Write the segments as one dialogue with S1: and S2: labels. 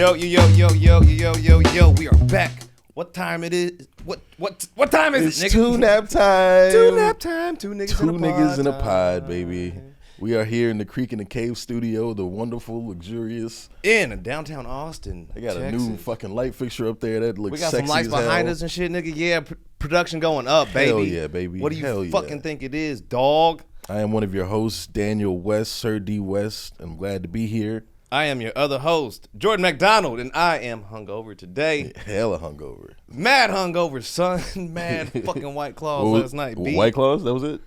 S1: Yo, we are back. What time it is? What time is it, nigga?
S2: It's two nap time.
S1: Two nap time. Two niggas
S2: in a pod, baby. We are here in the Creek in the Cave studio, the wonderful, luxurious.
S1: In downtown Austin,
S2: They got
S1: Texas.
S2: a new fucking light fixture up there that looks
S1: We got
S2: sexy
S1: some lights
S2: as hell.
S1: behind us and shit, nigga. Yeah, production going up, baby.
S2: Hell yeah, baby.
S1: What do you
S2: Hell
S1: fucking
S2: yeah.
S1: think it is, dog?
S2: I am one of your hosts, Daniel West, Sir D West. I'm glad to be here.
S1: I am your other host, Jordan McDonald, and I am hungover today.
S2: Hella hungover.
S1: Mad hungover, son. Mad fucking White Claws last night, B.
S2: White Claws? That was it?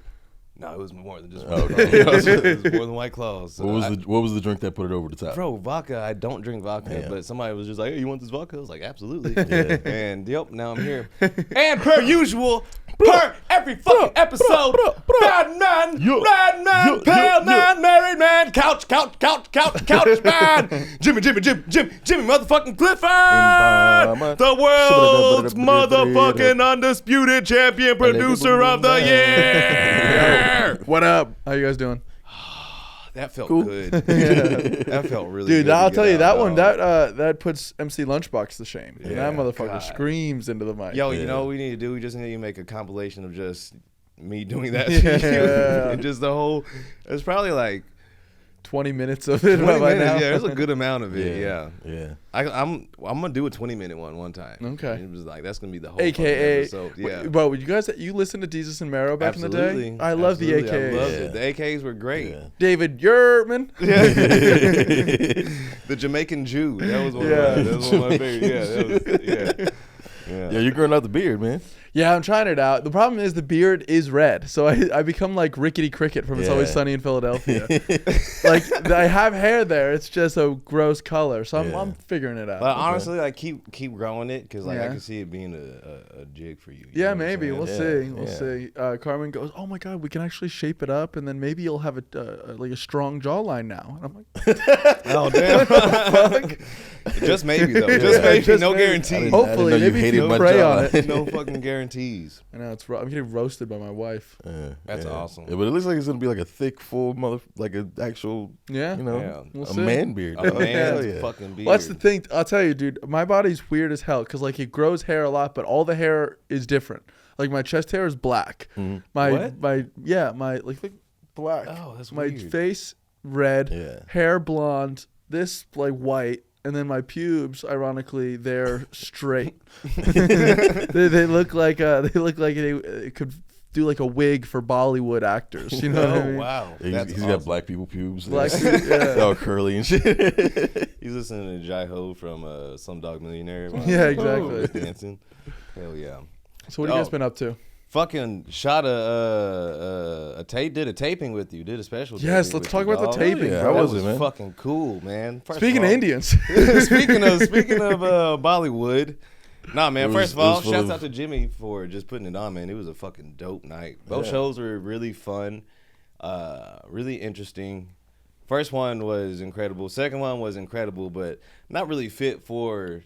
S1: No, it was more than just
S2: Oh,
S1: White
S2: okay.
S1: Claws. It was more than White Claws.
S2: What was the drink that put it over the top?
S1: Bro, vodka. I don't drink vodka,
S2: Yeah.
S1: but somebody was just like, "Hey, you want this vodka?" I was like, "Absolutely."
S2: Yeah.
S1: And yep, now I'm here. And per usual, per every fucking episode, bad man, red man, pale man, married man, couch man, Jimmy, motherfucking Clifford, the world's motherfucking undisputed champion producer of the year.
S3: What up? How you guys doing?
S1: That felt good. That felt really good.
S3: Dude, I'll
S1: to
S3: tell
S1: get
S3: you,
S1: out,
S3: that
S1: dog.
S3: one, that puts MC Lunchbox to shame.
S1: Yeah,
S3: that motherfucker
S1: God.
S3: screams into the mic.
S1: Yo, you
S2: Yeah.
S1: know what we need to do? We just need to make a compilation of just me doing that.
S3: Yeah.
S1: And just the whole, it's probably like
S3: 20 minutes of it
S1: 20
S3: by
S1: minutes.
S3: now.
S1: Yeah, there's a good amount of it. Yeah.
S2: Yeah.
S1: I'm going to do a 20-minute one time.
S3: Okay.
S1: It was like, that's going to be the whole fucking
S3: AKA,
S1: episode. Yeah.
S3: bro, you listen to Jesus and Marrow back in the
S1: Absolutely.
S3: day? I love the
S1: Absolutely.
S3: AKAs.
S1: I loved
S2: Yeah.
S1: it. The AKs were great.
S2: Yeah.
S3: David Yerman.
S1: The Jamaican Jew. That was one
S3: Yeah.
S1: of my, that was one of my favorite. Yeah. That was, yeah.
S2: Yeah, you're growing out the beard, man.
S3: Yeah, I'm trying it out. The problem is the beard is red, so I become like Rickety Cricket from It's Always
S2: Yeah.
S3: Sunny in Philadelphia. Like I have hair there, it's just a gross color, so
S2: Yeah.
S3: I'm figuring it out.
S1: But honestly, like keep growing it because like I
S3: Yeah.
S1: can see it being a jig for you. You
S3: Yeah,
S1: know what I'm
S3: maybe
S1: saying?
S3: we'll
S2: Yeah,
S3: see. We'll
S2: yeah.
S3: see. Carmen goes, "Oh my God, we can actually shape it up, and then maybe you'll have like a strong jawline now." And I'm like,
S1: Oh damn! Just maybe though. Just maybe.
S3: Just
S1: No
S3: maybe.
S1: guarantees.
S3: Hopefully,
S2: I didn't know you
S3: maybe if
S2: hated
S3: you
S2: my
S3: pray on
S2: jawline.
S3: it.
S1: No fucking guarantees.
S3: I know I'm getting roasted by my wife.
S1: That's awesome.
S2: Yeah, but it looks like it's gonna be like a thick, full like an actual,
S3: Yeah,
S2: you know,
S1: Yeah.
S3: We'll
S2: a
S3: see.
S2: man beard.
S1: A
S2: Hell
S1: man's
S2: yeah.
S1: fucking beard.
S3: Well, that's the thing. I'll tell you, dude. My body's weird as hell because like it grows hair a lot, but all the hair is different. Like my chest hair is black.
S2: Mhm.
S3: My
S1: What?
S3: my like black.
S1: Oh, that's
S3: my
S1: weird.
S3: face red,
S2: Yeah.
S3: hair blonde, this like white, and then my pubes, ironically, they're straight. they look like they could do like a wig for Bollywood actors. You know what I
S1: Oh
S3: mean?
S1: wow.
S2: Yeah,
S1: That's
S2: he's
S1: awesome.
S2: got black people pubes.
S3: Black
S2: Yeah.
S3: people, yeah.
S2: All curly and shit.
S1: He's listening to Jai Ho from Slumdog Millionaire.
S3: Yeah, exactly.
S1: Dancing. Hell yeah.
S3: So what have you guys
S1: Oh.
S3: been up to?
S1: Fucking shot a tape. Did a taping with you. Did a special.
S3: Yes,
S1: taping
S3: let's
S1: with
S3: talk
S1: you,
S3: about the
S1: dog.
S3: taping,
S2: Yeah,
S3: bro.
S2: how
S1: That
S2: was
S1: was
S2: it, man?
S1: fucking cool, man. First
S3: Speaking of
S1: all-
S3: Indians.
S1: speaking of Bollywood. Nah, man.
S2: It
S1: First
S2: was-
S1: of all,
S2: it was full
S1: shouts
S2: of-
S1: out to Jimmy for just putting it on, man. It was a fucking dope night. Both
S2: Yeah.
S1: shows were really fun, really interesting. First one was incredible. Second one was incredible, but not really fit for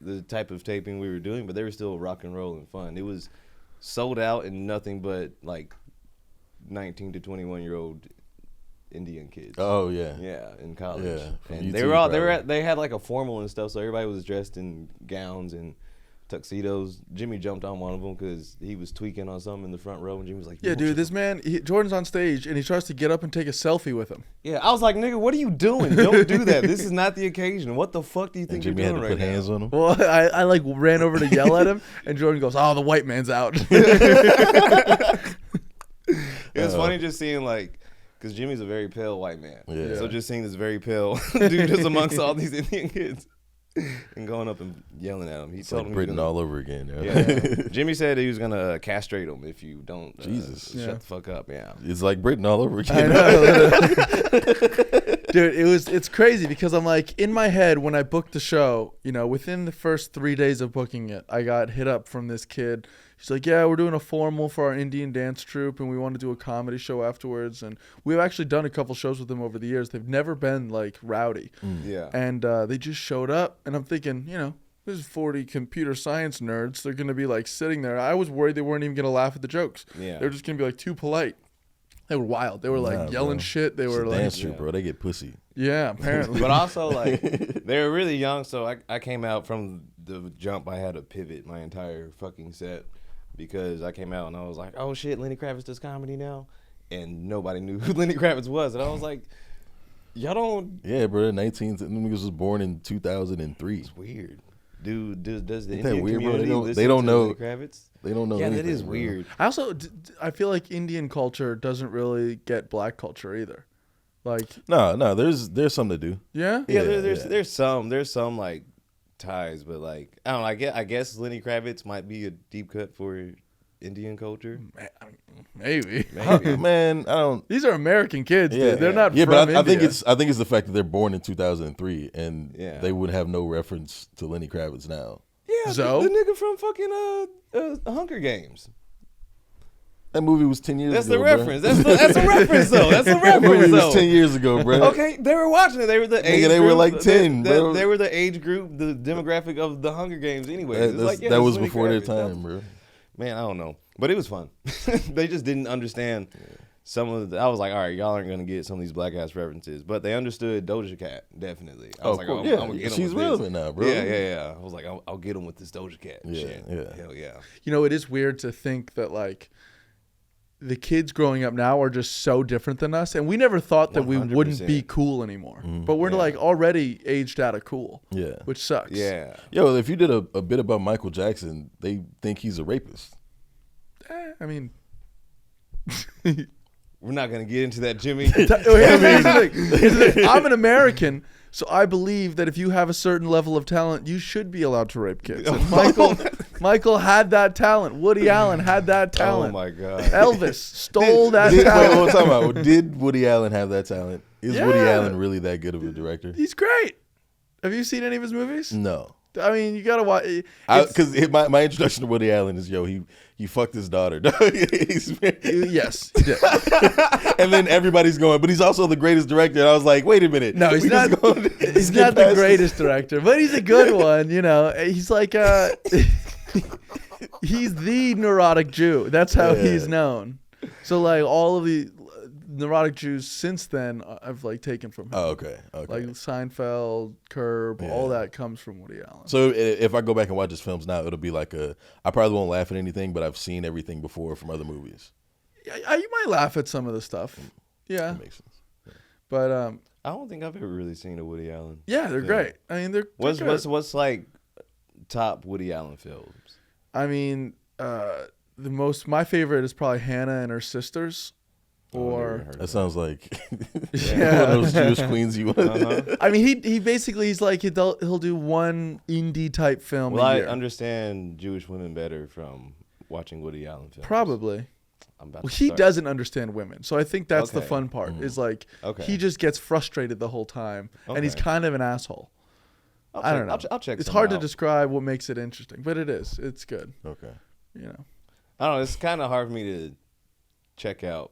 S1: the type of taping we were doing. But they were still rock and roll and fun. It was sold out and nothing but like 19 to 21-year-old Indian kids.
S2: Oh yeah.
S1: Yeah, in college.
S2: Yeah, from
S1: and
S2: UT
S1: they were all
S2: probably.
S1: they had like a formal and stuff, so everybody was dressed in gowns and tuxedos. Jimmy jumped on one of them because he was tweaking on something in the front row, and Jimmy was like,
S3: Yeah, dude, this man, Jordan's on stage and he tries to get up and take a selfie with him.
S1: Yeah, I was like, nigga, what are you doing? Don't do that. This is not the occasion. What the fuck do you
S2: And
S1: think
S2: Jimmy
S1: you're
S2: had to
S1: doing
S2: put
S1: right
S2: hands
S1: now?
S2: on him.
S3: Well, I like ran over to yell at him and Jordan goes, "Oh, the white man's out."
S1: It's funny just seeing like, because Jimmy's a very pale white man.
S2: Yeah.
S1: So just seeing this very pale dude just amongst all these Indian kids and going up and yelling at him. He
S2: It's
S1: told
S2: like
S1: him
S2: Britain
S1: he was
S2: all over again.
S1: gonna,
S2: Yeah.
S1: yeah. Jimmy said he was gonna castrate him if you don't
S2: Jesus.
S1: shut
S3: Yeah.
S1: the fuck up. Yeah.
S2: It's like Britain all over
S3: I
S2: again.
S3: know. Dude, it's crazy because I'm like, in my head, when I booked the show, you know, within the first 3 days of booking it, I got hit up from this kid. He's like, "Yeah, we're doing a formal for our Indian dance troupe and we want to do a comedy show afterwards." And we've actually done a couple shows with them over the years. They've never been like rowdy.
S1: Yeah.
S3: And they just showed up and I'm thinking, you know, there's 40 computer science nerds. They're going to be like sitting there. I was worried they weren't even going to laugh at the jokes.
S1: Yeah.
S3: They're just going to be like too polite. They were wild. They were like
S2: Nah,
S3: yelling
S2: bro.
S3: shit. They
S2: It's
S3: were
S2: a
S3: like,
S2: dance troupe, bro. They get pussy.
S3: yeah, apparently.
S1: But also, like, they were really young, so I came out from the jump. I had to pivot my entire fucking set because I came out and I was like, oh shit, Lenny Kravitz does comedy now, and nobody knew who Lenny Kravitz was, and I was like, y'all don't.
S2: Yeah, bro. 19. Them niggas was born in 2003.
S1: It's weird. Dude, does the
S2: Ain't that
S1: Indian
S2: weird, bro?
S1: community
S2: They don't
S1: listen to
S2: know.
S1: Lenny Kravitz?
S2: They don't know.
S1: Yeah, that
S2: anything,
S1: is
S2: bro.
S1: weird.
S3: I also, I feel like Indian culture doesn't really get black culture either. Like,
S2: No. There's something to do.
S3: yeah?
S1: Yeah,
S2: Yeah,
S1: there's some like ties, but like I don't know. I guess Lenny Kravitz might be a deep cut for Indian culture.
S3: Maybe.
S1: Maybe.
S2: Man, I don't.
S3: These are American kids,
S2: Yeah,
S3: dude. They're not
S2: Yeah,
S3: from
S2: but I think
S3: India.
S2: it's the fact that they're born in 2003 and
S1: Yeah.
S2: they would have no reference to Lenny Kravitz now.
S1: Yeah,
S3: Zoe?
S1: the nigga from fucking Hunger Games.
S2: That movie was 10 years
S1: That's
S2: ago.
S1: the
S2: bro.
S1: reference. That's a reference though. That's a
S2: That movie
S1: reference
S2: was
S1: though.
S2: 10 years ago, bro.
S1: Okay, they were watching it. They were the
S2: Nigga,
S1: age
S2: they were
S1: group.
S2: like 10, bro.
S1: They were the age group, the demographic of the Hunger Games. Anyway,
S2: That was before their time, bro.
S1: Man, I don't know, but it was fun. They just didn't understand some of the. I was like, all right, y'all aren't gonna get some of these black ass references, but they understood Doja Cat definitely. I was like,
S2: cool.
S1: I'm
S2: Yeah,
S1: gonna get 'em
S2: she's
S1: with
S2: relevant
S1: this.
S2: now, bro.
S1: Yeah. I was like, I'll get them with this Doja Cat.
S2: Yeah,
S1: shit.
S2: yeah.
S1: Hell yeah.
S3: You know, it is weird to think that, like, the kids growing up now are just so different than us, and we never thought that we wouldn't be
S1: 100%.
S3: cool anymore. But we're
S1: Yeah.
S3: like already aged out of cool,
S2: Yeah.
S3: which sucks.
S1: Yeah.
S2: Yo, if you did a bit about Michael Jackson, they think he's a rapist.
S3: I mean,
S1: We're not gonna get into that, Jimmy.
S3: here's the thing. I'm an American, so I believe that if you have a certain level of talent, you should be allowed to rape kids. And Michael had that talent. Woody Allen had that
S1: Oh
S3: talent.
S1: my god.
S3: Elvis stole that
S2: Wait,
S3: talent.
S2: hold on, time out. Did Woody Allen have that talent? Is Woody
S3: Yeah.
S2: Allen really that good of a director?
S3: He's great. Have you seen any of his movies?
S2: No.
S3: I mean, you gotta watch.
S2: Because my introduction to Woody Allen is, yo, he fucked his daughter.
S3: Yes, he did.
S2: And then everybody's going, but he's also the greatest director. And I was like, wait a minute.
S3: No, he's
S2: We just
S3: not.
S2: gonna
S3: He's
S2: skip
S3: not the
S2: past
S3: greatest director, but he's a good one. You know, he's like he's the neurotic Jew. That's how
S2: Yeah.
S3: he's known. So like all of the neurotic Jews since then, I've like taken from him.
S2: Oh, okay.
S3: Like Seinfeld, Curb, all that comes from Woody Allen.
S2: So if I go back and watch his films now, it'll be like I probably won't laugh at anything, but I've seen everything before from other movies.
S3: You might laugh at some of the stuff. Yeah,
S2: That makes sense.
S3: but
S1: I don't think I've ever really seen a Woody Allen.
S3: yeah, they're great. I mean, they're good.
S1: What's like top Woody Allen films?
S3: I mean, my favorite is probably Hannah and her sisters. Or
S2: That sounds like
S3: Yeah.
S2: one of those Jewish queens you want.
S1: Uh-huh.
S3: I mean, he basically he's like he'll do one indie type film
S1: Well,
S3: a
S1: I
S3: year.
S1: understand Jewish women better from watching Woody Allen films.
S3: Probably.
S1: I'm about
S3: Well,
S1: to
S3: he
S1: start.
S3: doesn't understand women, so I think that's the
S1: Okay.
S3: fun part. Is like
S1: Okay.
S3: he just gets frustrated the whole time, and he's
S1: Okay.
S3: kind of an asshole. I don't know.
S1: I'll check.
S3: It's
S1: some
S3: hard to
S1: out.
S3: describe what makes it interesting, but it is. It's good.
S2: Okay.
S3: You know,
S1: I don't know. It's kind of hard for me to check out.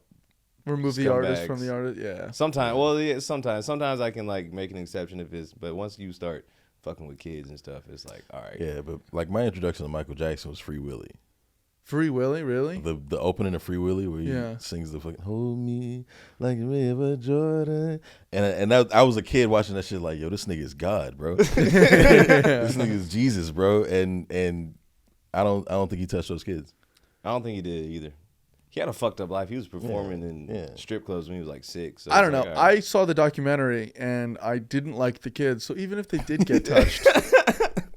S3: remove the artist from
S1: Scumbags.
S3: the artist. Yeah.
S1: Sometimes, well, yeah, sometimes I can like make an exception if it's. But once you start fucking with kids and stuff, it's like, all right.
S2: Yeah, but like my introduction to Michael Jackson was Free Willy.
S3: Free Willy, really?
S2: The opening of Free Willy where he sings the fucking "Hold Me Like a River Jordan," and I was a kid watching that shit like, yo, this nigga is God, bro. This nigga is Jesus, bro. And I don't think he touched those kids.
S1: I don't think he did either. He had a fucked up life. He was performing in strip clubs when he was like 6. So
S3: I don't
S1: it's
S3: know.
S1: like, all right.
S3: I saw the documentary and I didn't like the kids. So even if they did get touched,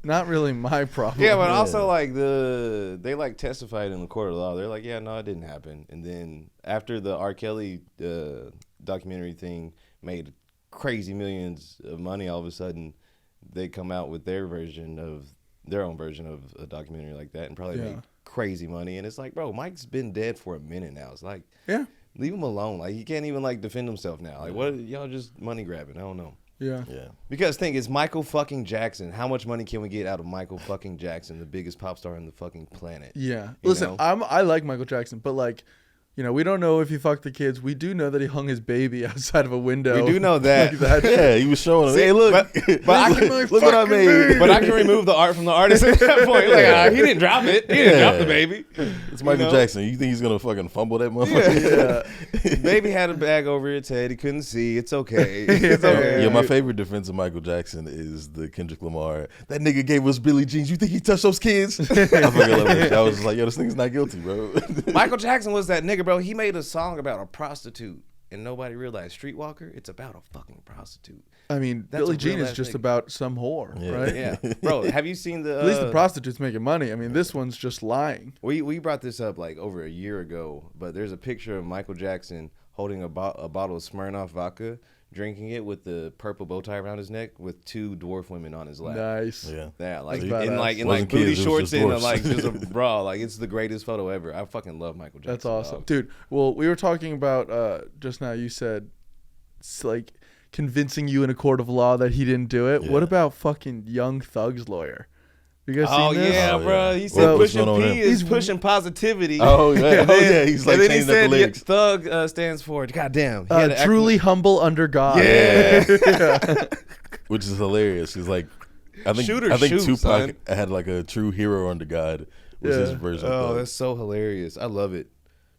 S3: not really my problem.
S1: Yeah, but also like they like testified in the court of law. They're like, yeah, no, it didn't happen. And then after the R. Kelly documentary thing made crazy millions of money, all of a sudden they come out with their own version of a documentary like that, and probably make crazy money. And it's like, bro, Mike's been dead for a minute now. It's like,
S3: yeah,
S1: leave him alone. Like he can't even like defend himself now. Like what? Y'all just money grabbing? I don't know.
S3: yeah.
S1: Because think it's Michael fucking Jackson. How much money can we get out of Michael fucking Jackson, the biggest pop star on the fucking planet?
S3: Yeah.
S1: You
S3: Listen,
S1: know?
S3: I like Michael Jackson, but like we don't know if he fucked the kids. We do know that he hung his baby outside of a window.
S1: We do know that.
S2: Yeah, he was showing them. Hey, look,
S1: but I can
S2: look what I made.
S1: But I can remove the art from the artist at that point. Like, he didn't drop it. He didn't drop the baby.
S2: It's Michael Jackson. You think he's gonna fucking fumble that motherfucker?
S1: Yeah. Baby had a bag over its head. He couldn't see. It's okay. It's okay.
S2: Yeah, my favorite defense of Michael Jackson is the Kendrick Lamar. That nigga gave us Billie Jeans. You think he touched those kids? I fucking love it. I was just like, yo, this nigga's not guilty, bro.
S1: Michael Jackson was that nigga, bro. He made a song about a prostitute, and nobody realized Streetwalker. It's about a fucking prostitute.
S3: I mean, Billie Jean is just about some whore, right?
S1: Yeah, bro. Have you seen the?
S3: At least the prostitute's making money. I mean, this one's just lying.
S1: We brought this up like over a year ago, but there's a picture of Michael Jackson holding a bottle of Smirnoff vodka, drinking it with the purple bow tie around his neck, with two dwarf women on his lap.
S3: Nice.
S1: Yeah, like
S3: in
S1: in booty shorts and
S2: just
S1: just a bra. Like, it's the greatest photo ever. I fucking love Michael Jackson.
S3: That's awesome,
S1: dog.
S3: dude. Well, we were talking about just now. You said it's like convincing you in a court of law that he didn't do it.
S2: Yeah.
S3: What about fucking Young Thug's lawyer? You guys seen this?
S1: Yeah,
S2: Oh,
S1: bro.
S2: yeah.
S1: He said
S2: What's
S1: pushing
S2: going on
S1: P
S2: there?
S1: is pushing positivity.
S2: Oh yeah, he's like
S1: and then he
S2: changing up the
S1: said
S2: lyrics.
S1: Thug stands for goddamn. He had to act
S3: Truly humble under God.
S1: Yeah.
S2: Which is hilarious. He's like, I think
S1: Shoot or
S2: Tupac
S1: shoot, son.
S2: had like a true hero under God. Was his version.
S1: Oh,
S2: of Thug.
S1: that's so hilarious. I love it.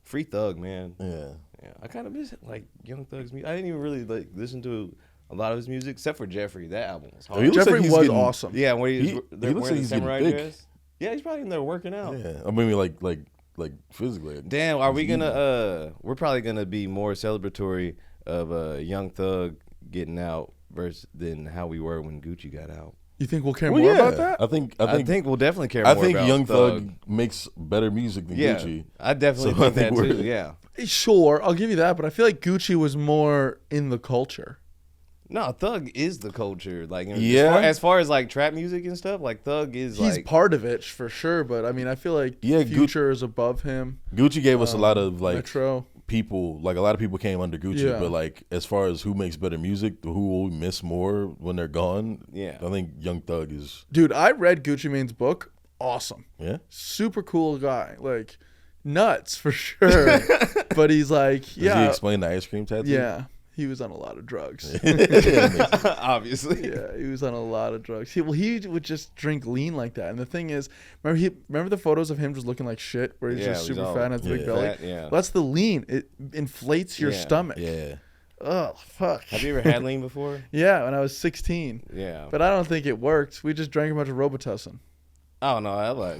S1: Free Thug, man.
S2: Yeah.
S1: Yeah, I kind of miss it, like Young Thug's music. I didn't even really like listen to a lot of his music except for Jeffrey. That album was hard.
S2: He looks
S3: Jeffrey
S2: like he's
S3: was
S2: getting-
S3: awesome.
S1: Yeah, when
S2: He
S1: they're
S2: looks
S1: wearing
S2: like
S1: the
S2: he's getting
S1: samurai
S2: thick.
S1: dress. Yeah, he's probably in there working out.
S2: Yeah. I mean, like physically.
S1: Damn, are we gonna? We're probably gonna be more celebratory of Young Thug getting out versus than how we were when Gucci got out.
S3: You think we'll care
S2: Well,
S3: more
S2: yeah.
S3: about that?
S2: I think
S1: we'll definitely care.
S2: I
S1: more
S2: think
S1: about
S2: Young Thug makes better music than
S1: Yeah,
S2: Gucci.
S1: I definitely
S2: So I
S1: think that
S2: think we're-
S1: too. Yeah.
S3: Sure, I'll give you that, but I feel like Gucci was more in the culture.
S1: No, Thug is the culture. Like,
S2: Yeah.
S1: as far as like trap music and stuff, like Thug is
S3: He's
S1: like
S3: part of it for sure, but I mean, I feel like
S2: Yeah,
S3: Future is above him.
S2: Gucci gave us a lot of like
S3: Metro.
S2: people, like a lot of people came under Gucci,
S3: Yeah.
S2: but like as far as who makes better music, who will we miss more when they're gone?
S1: Yeah.
S2: I think Young Thug is.
S3: Dude, I read Gucci Mane's book. Awesome.
S2: Yeah.
S3: Super cool guy. Like, nuts for sure. But he's like,
S2: Does
S3: yeah.
S2: he explain the ice cream tattoo?
S3: Yeah. He was on a lot of drugs.
S1: obviously.
S3: Yeah, he was on a lot of drugs. He would just drink lean like that. And the thing is, remember the photos of him just looking like shit, where he's
S1: Yeah,
S3: just
S1: he's
S3: super
S1: all
S3: fat and has a big
S2: Yeah.
S3: belly.
S1: Fat, yeah.
S3: Well, that's the lean. It inflates your
S1: Yeah.
S3: stomach.
S2: Yeah.
S3: Oh fuck.
S1: Have you ever had lean before?
S3: Yeah, when I was 16.
S1: Yeah.
S3: But I don't think it worked. We just drank a bunch of Robitussin.
S1: Oh no, I like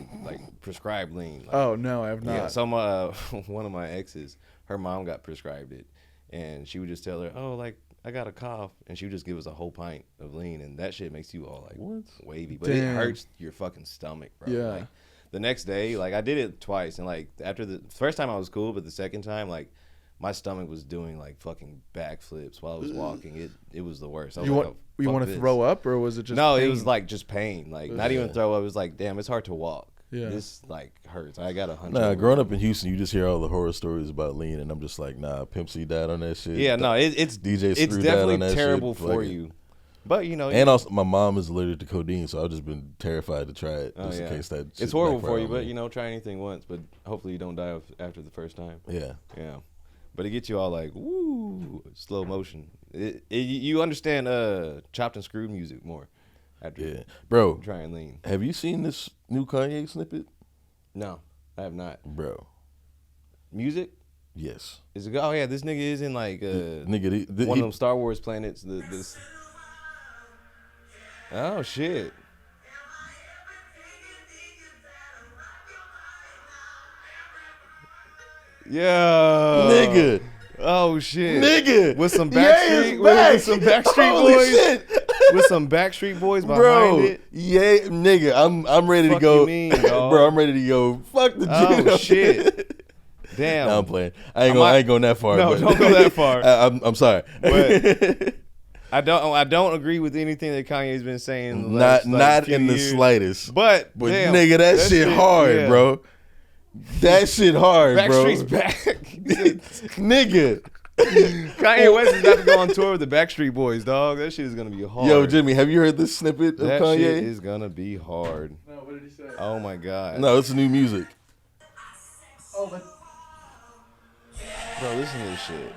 S1: prescribed lean. Like,
S3: Oh no, I have not.
S1: yeah. So my one of my exes, her mom got prescribed it, and she would just tell her, "Oh, like I got a cough," and she would just give us a whole pint of lean, and that shit makes you all like wavy, but
S3: Damn.
S1: it hurts your fucking stomach, bro.
S3: Yeah.
S1: Like, the next day, like I did it twice, and like after the first time I was cool, but the second time, like my stomach was doing like fucking backflips while I was walking. It was the worst. I was
S3: You
S1: like,
S3: want
S1: "Oh,
S3: you
S1: fuck
S3: want to
S1: this."
S3: throw up, or was it just
S1: No, it
S3: pain?
S1: was like just pain. Like not even throw up. It was like, damn, it's hard to walk.
S3: Yeah.
S1: This like hurts. I got a hunch.
S2: Nah,
S1: over.
S2: growing up in Houston, you just hear all the horror stories about lean, and I'm just like, nah, Pimp C died on that shit.
S1: Yeah, no, it's
S2: DJ
S1: it's
S2: Screw died on
S1: definitely
S2: that shit.
S1: terrible
S2: Fuck
S1: for
S2: it.
S1: you. But you know,
S2: And also, my mom is allergic to codeine, so I've just been terrified to try it just in case that.
S1: it's
S2: shit
S1: horrible
S2: backfire
S1: for you.
S2: on
S1: But
S2: me.
S1: you know, try anything once. But hopefully you don't die after the first time.
S2: Yeah.
S1: Yeah, but it gets you all like woo, slow motion. You understand chopped and screwed music more after
S2: Yeah. Bro,
S1: try and lean.
S2: have you seen this new Kanye snippet?
S1: No, I have not.
S2: Bro.
S1: Music
S2: Yes.
S1: is it? Oh yeah, this nigga is in like
S2: Nigga,
S1: one of them Star Wars planets. This. Oh shit. Yeah.
S2: nigga.
S1: Oh shit.
S2: Nigga.
S1: With some
S2: Ye
S1: Backstreet,
S2: is back.
S1: with some Backstreet
S2: Holy
S1: Boys,
S2: shit.
S1: with some Backstreet Boys behind
S2: Bro,
S1: it.
S2: yeah, nigga, I'm ready
S1: Fuck
S2: to go.
S1: you mean, dog?
S2: Bro, I'm ready to go. Fuck the
S1: Oh
S2: Gino.
S1: shit. Damn.
S2: No, I'm playing. I ain't going that far.
S1: No,
S2: but-
S1: don't go that far.
S2: I'm sorry.
S1: But I don't agree with anything that Kanye's been saying. The last,
S2: not
S1: few
S2: in the
S1: years.
S2: slightest.
S1: But damn,
S2: nigga, that shit hard,
S1: yeah.
S2: bro. That shit hard,
S1: Backstreet's
S2: bro.
S1: back.
S2: Nigga.
S1: Kanye West is about to go on tour with the Backstreet Boys, dog. That shit is gonna be hard.
S2: Yo, Jimmy, have you heard this snippet of
S1: that
S2: Kanye?
S1: shit is gonna be hard.
S3: No, what did he say?
S1: Oh my god.
S2: No, it's new music.
S3: Oh, but
S1: Bro, listen to this shit.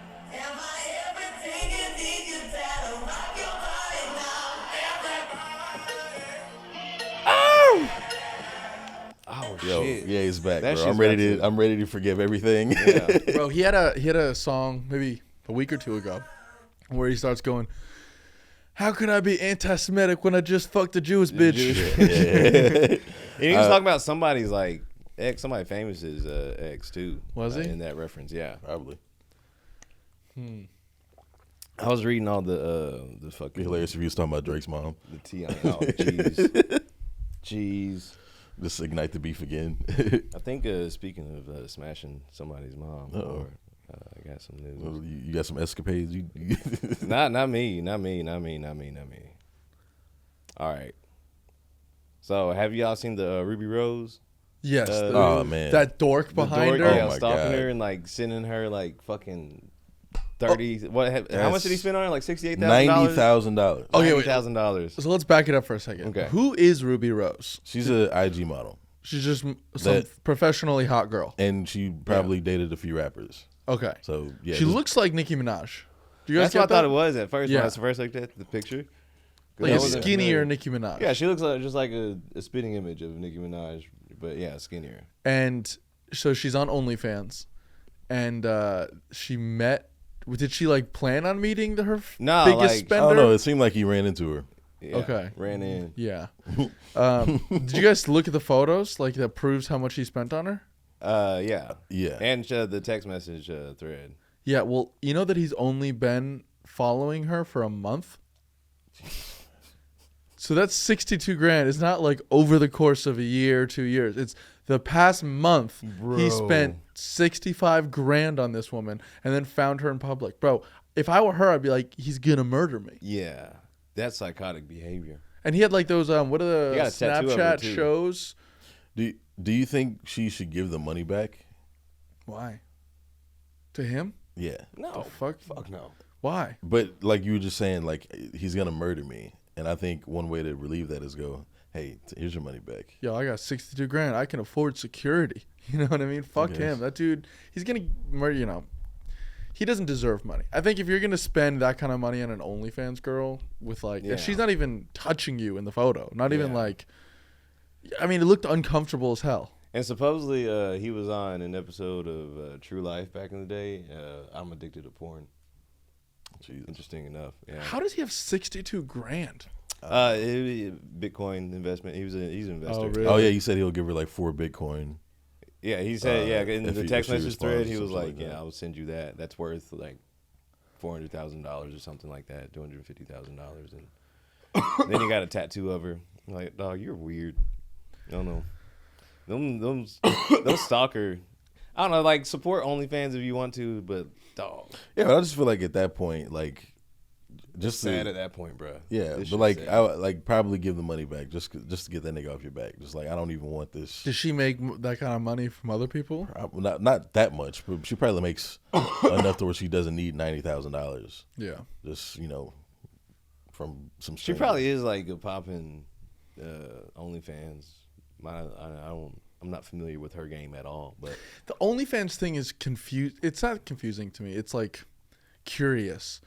S1: Oh
S2: Yo,
S1: shit.
S2: yeah, he's back,
S1: That
S2: bro.
S1: shit's
S2: I'm ready to forgive everything.
S1: Yeah.
S3: Bro, he had a song maybe a week or two ago where he starts going, "How can I be anti-Semitic when I just fucked a Jewish bitch?"
S1: And he was talking about somebody's like ex, somebody famous is ex too.
S3: Was he?
S1: In that reference? Yeah.
S2: Probably.
S1: I was reading all the fucking
S2: Hilarious if you was talking about Drake's mom.
S1: the tea on it. Oh, jeez. Jeez.
S2: Just ignite the beef again.
S1: I think speaking of smashing somebody's mom,
S2: Uh-oh.
S1: I got some news.
S2: Well, you got some escapades.
S1: Not me. All right. So, have y'all seen the Ruby Rose?
S3: Yes.
S2: Oh, man.
S3: That dork behind
S1: the dork,
S3: her.
S1: yeah,
S2: Oh, my
S1: stalking
S2: God.
S1: her and like sending her like fucking 30. How much did he spend on her? Like $68,000.
S2: $90,000.
S3: Okay, wait.
S1: $90,000.
S3: So let's back it up for a second.
S1: Okay.
S3: Who is Ruby Rose?
S2: She's an IG model,
S3: She's just some professionally hot girl.
S2: and she probably dated a few rappers.
S3: Okay.
S2: So yeah,
S3: She
S2: just-
S3: looks like Nicki Minaj. Do you guys
S1: That's what I
S3: get that?
S1: thought it was at first.
S3: Yeah.
S1: When I first looked at the picture. 'Cause
S3: Like
S1: I
S3: a
S1: wasn't
S3: skinnier
S1: familiar.
S3: Nicki Minaj.
S1: Yeah, she looks like, just like a spitting image of Nicki Minaj, but yeah, skinnier.
S3: And so she's on OnlyFans, and she met. Did she like plan on meeting her
S1: No,
S3: biggest
S1: like-
S2: I
S3: spender?
S2: don't know. It seemed like he ran into her.
S1: Yeah,
S3: Okay.
S1: Ran in.
S3: Yeah. Did you guys look at the photos? Like that proves how much he spent on her.
S1: Yeah.
S2: Yeah.
S1: And the text message thread.
S3: Yeah. Well, you know that he's only been following her for a month. So that's 62 grand. It's not like over the course of a year, 2 years. It's the past month he
S1: Bro.
S3: spent 65 grand on this woman and then found her in public. Bro, if I were her, I'd be like, he's gonna murder me.
S1: Yeah. That's psychotic behavior.
S3: And he had like those what are
S1: He
S3: the
S1: got a tattoo of her,
S3: Snapchat
S1: too.
S3: shows?
S2: Do you think she should give the money back?
S3: Why? To him?
S2: Yeah.
S1: No.
S3: Fuck.
S1: Fuck no.
S3: Why?
S2: But like you were just saying, like he's gonna murder me, and I think one way to relieve that is go, hey, here's your money back.
S3: Yo, I got 62 grand. I can afford security. You know what I mean? Fuck
S2: Yes.
S3: him. That dude, he's gonna murder. You know, he doesn't deserve money. I think if you're gonna spend that kind of money on an OnlyFans girl with like,
S1: Yeah.
S3: she's not even touching you in the photo. Not even
S1: Yeah.
S3: like. I mean, it looked uncomfortable as hell.
S1: And supposedly he was on an episode of True Life back in the day. I'm addicted to porn.
S2: Jesus.
S1: Interesting enough. Yeah.
S3: How does he have 62 grand?
S1: Bitcoin investment. He's an investor.
S3: Oh, really?
S2: Oh yeah, you said he'll give her like 4 Bitcoin.
S1: Yeah, he said, in
S2: if
S1: the
S2: he-
S1: text
S2: if she
S1: message thread,
S2: responds
S1: he
S2: or
S1: was
S2: something
S1: like,
S2: like
S1: yeah,
S2: that.
S1: I will send you that. That's worth like $400,000 or something like that, $250,000. And then he got a tattoo of her. I'm like, dog, you're weird. I don't know. Those stalker, I don't know, like support OnlyFans if you want to, but dog,
S2: Yeah, but I just feel like at that point, like, just
S1: sad
S2: to,
S1: at that point, bro.
S2: yeah,
S1: This
S2: but
S1: shit's
S2: like
S1: sad.
S2: I would like probably give the money back just to get that nigga off your back. Just like I don't even want this.
S3: Does she make that kind of money from other people?
S2: Not that much, but she probably makes enough to where she doesn't need $90,000.
S3: Yeah.
S2: Just from some.
S1: She
S2: strangers.
S1: probably is like a popping OnlyFans. I'm not familiar with her game at all, but
S3: The OnlyFans thing is confused. It's not confusing to me. It's like curious.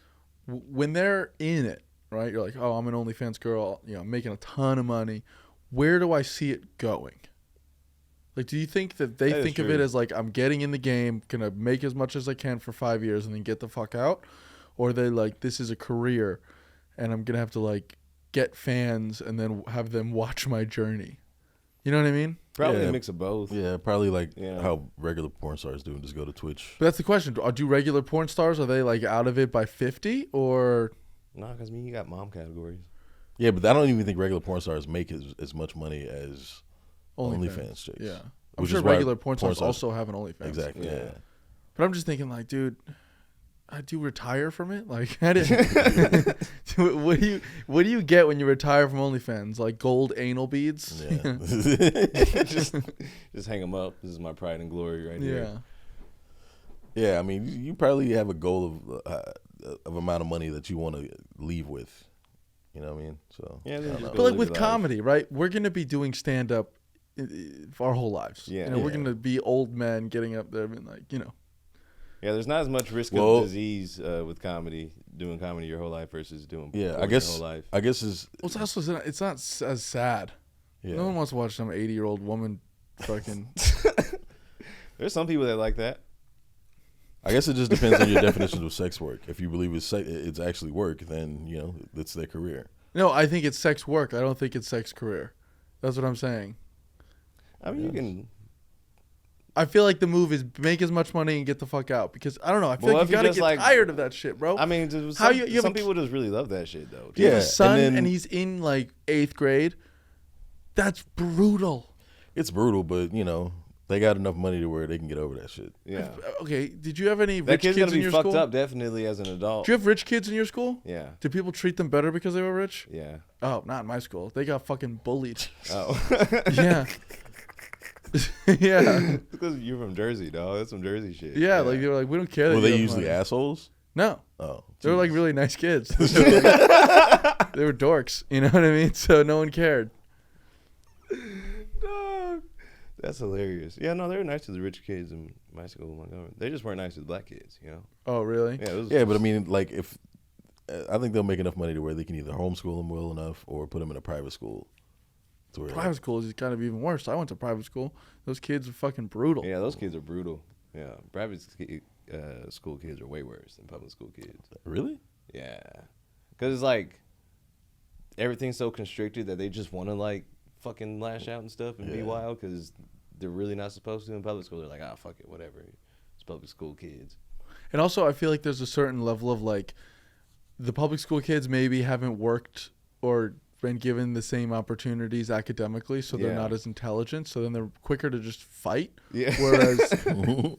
S3: When they're in it, right? You're like, oh, I'm an OnlyFans girl. You know, making a ton of money. Where do I see it going? Like, do you think that they
S1: That is
S3: think of
S1: true.
S3: it as like, I'm getting in the game, gonna make as much as I can for 5 years and then get the fuck out? Or are they like, this is a career and I'm gonna have to like get fans and then have them watch my journey? You know what I mean?
S1: probably
S2: Yeah.
S1: a mix of both.
S2: Yeah, probably like
S1: Yeah.
S2: how regular porn stars do and just go to Twitch.
S3: But that's the question. Do regular porn stars, are they like out of it by 50 or?
S1: No, because you got mom categories.
S2: Yeah, but I don't even think regular porn stars make as much money as
S3: OnlyFans.
S2: OnlyFans chicks.
S3: Yeah. I'm
S2: Which
S3: sure
S2: is why
S3: regular porn stars
S2: stars-
S3: also have an OnlyFans.
S2: Exactly.
S1: Yeah.
S2: Yeah.
S3: But I'm just thinking, like, dude, I do retire from it. Like, I didn't. what do you get when you retire from OnlyFans? Like gold anal beads?
S2: Yeah.
S1: just hang them up. This is my pride and glory right here.
S3: Yeah.
S2: Yeah, I mean, you probably have a goal of amount of money that you want to leave with. You know what I mean? So
S1: Yeah, then
S2: I don't
S1: just
S2: know.
S1: go
S3: But like
S1: live
S3: with
S1: your life.
S3: comedy, right? We're gonna be doing stand up for our whole lives.
S1: Yeah.
S3: You know, we're
S2: Yeah.
S3: gonna be old men getting up there and like, you know,
S1: Yeah, there's not as much risk of disease with comedy, doing comedy your whole life versus doing
S2: I
S1: your
S2: guess
S1: whole life.
S2: I guess
S3: It's also it's not as sad.
S2: Yeah.
S3: No one wants to watch some 80-year-old woman fucking.
S1: There's some people that like that.
S2: I guess it just depends on your definition of sex work. If you believe it's actually work, then it's their career.
S3: No, I think it's sex work. I don't think it's sex career. That's what I'm saying.
S1: I mean, you can.
S3: I feel like the move is make as much money and get the fuck out because I don't know. I feel like you gotta get tired of that shit, bro.
S1: I mean, some people just really love that shit though.
S3: You have a son and he's in like 8th grade. That's brutal.
S2: It's brutal, but they got enough money to where they can get over that shit.
S1: Yeah.
S3: Okay. Did you have any
S1: that
S3: rich
S1: kid's
S3: kids
S1: gonna
S3: in your
S1: be fucked
S3: school?
S1: up definitely as an adult.
S3: Do you have rich kids in your school?
S1: Yeah.
S3: Did people treat them better because they were rich?
S1: Yeah.
S3: Oh, not in my school. They got fucking bullied.
S1: Oh.
S3: Yeah. Yeah.
S1: Because you're from Jersey, dog. That's some Jersey shit.
S3: Yeah, like they were like, we don't care.
S2: Were they usually assholes?
S3: No.
S2: Oh,
S3: they were like really nice kids. They were dorks. You know what I mean? So no one cared.
S1: Dog. That's hilarious. Yeah, no, they were nice to the rich kids in my school in Montgomery. They just weren't nice to the black kids,
S3: Oh, really?
S1: Yeah,
S2: but I mean, like if I think they'll make enough money to where they can either homeschool them well enough or put them in a private school.
S3: Private school is kind of even worse. I went to private school. Those kids are fucking brutal.
S1: Yeah, those kids are brutal. Yeah, private school kids are way worse than public school kids.
S2: Really?
S1: Yeah, because it's like everything's so constricted that they just want to like fucking lash out and stuff and be wild because they're really not supposed to in public school. They're like, fuck it, whatever. It's public school kids.
S3: And also, I feel like there's a certain level of like the public school kids maybe haven't worked or been given the same opportunities academically, so they're not as intelligent, so then they're quicker to just fight.
S1: Yeah.
S3: Whereas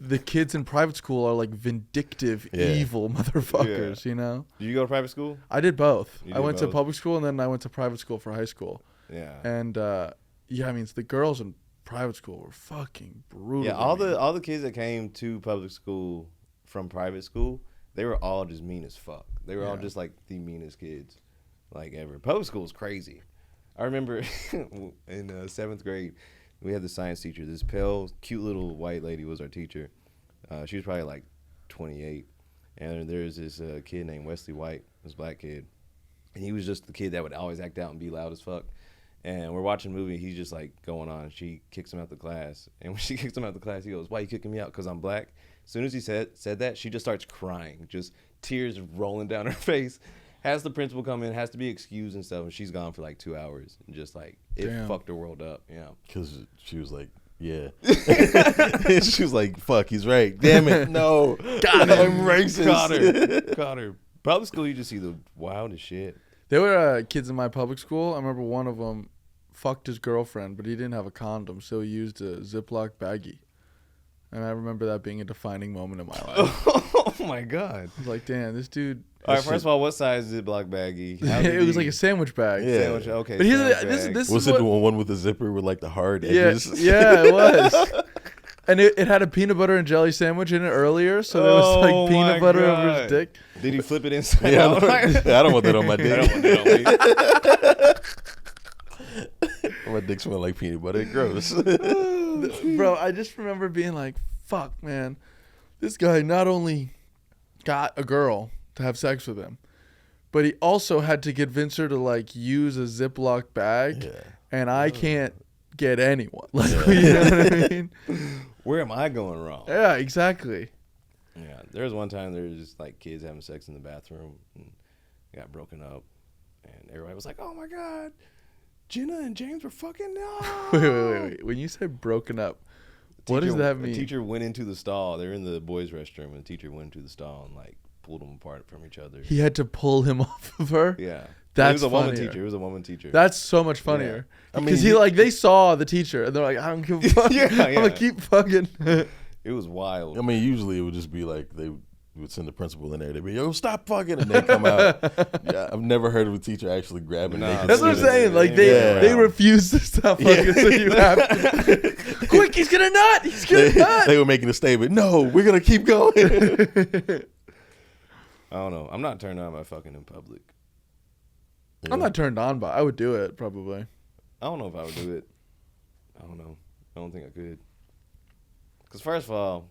S3: the kids in private school are like vindictive, evil motherfuckers,
S1: Did you go to private school?
S3: I did both.
S1: You
S3: I
S1: did
S3: went
S1: both?
S3: to public school and then I went to private school for high school.
S1: Yeah.
S3: And I mean, the girls in private school were fucking brutal.
S1: Yeah, all the kids that came to public school from private school, they were all just mean as fuck. They were all just like the meanest kids. Like ever. Public school was crazy. I remember in 7th grade, we had the science teacher. This pale, cute little white lady was our teacher. She was probably like 28. And there's this kid named Wesley White, this black kid. And he was just the kid that would always act out and be loud as fuck. And we're watching a movie, and he's just like going on. She kicks him out the class. And when she kicks him out the class, he goes, "Why are you kicking me out? Because I'm black?" As soon as he said that, she just starts crying. Just tears rolling down her face. Has the principal come in, has to be excused and stuff, and she's gone for like 2 hours. And just like, it fucked her world up. Yeah.
S2: Because she was like, yeah. She was like, fuck, he's right. Damn it. No.
S1: Got him.
S2: I'm racist.
S1: Caught her. Public school, you just see the wildest shit.
S3: There were kids in my public school. I remember one of them fucked his girlfriend, but he didn't have a condom, so he used a Ziploc baggie. And I remember that being a defining moment in my life.
S1: Oh my God.
S3: I was like, damn, this dude.
S1: All right, first of all, what size is Ziploc baggie?
S3: It was like a sandwich bag.
S2: Yeah.
S1: Sandwich, okay.
S3: But
S1: this
S2: Was it the one with the zipper with like the hard edges?
S3: Yeah, it was. And it had a peanut butter and jelly sandwich in it earlier, so there was like peanut butter over his dick.
S1: Did he flip it inside
S2: Yeah,
S1: out?
S2: I don't want that on my dick.
S1: I don't want that on me.
S2: My dick smell like peanut butter. Gross.
S3: Bro, I just remember being like, fuck, man. This guy not only got a girl to have sex with him, but he also had to convince her to like use a Ziploc bag, and I can't get anyone. Like, you know what I mean?
S1: Where am I going wrong?
S3: Yeah, exactly.
S1: Yeah, there was one time there was just like kids having sex in the bathroom and got broken up, and everybody was like, "Oh my God, Jenna and James were fucking up."
S3: Wait. When you say broken up, what does that mean?
S1: The teacher went into the stall. They were in the boys' restroom, and the teacher went into the stall and like pulled them apart from each other.
S3: He had to pull him off of her?
S1: Yeah.
S3: That's
S1: it was a woman
S3: funnier.
S1: teacher. It was a woman teacher.
S3: That's so much funnier.
S2: I mean,
S3: Because they saw the teacher and they're like, I don't give a fuck. I'm gonna keep fucking.
S1: It was wild.
S2: I mean, usually it would just be like they would send the principal in there. They'd be, "Yo, stop fucking," and they come out. Yeah, I've never heard of a teacher actually grabbing.
S1: Nah,
S3: That's what I'm saying. Like they refuse to stop fucking, so you have to. Quick, he's gonna nut. He's gonna nut.
S2: They were making a statement. No, we're gonna keep going.
S1: I don't know. I'm not turned on by fucking in public.
S3: I'm not turned on by. I would do it probably.
S1: I don't know if I would do it. I don't know. I don't think I could. Because first of all,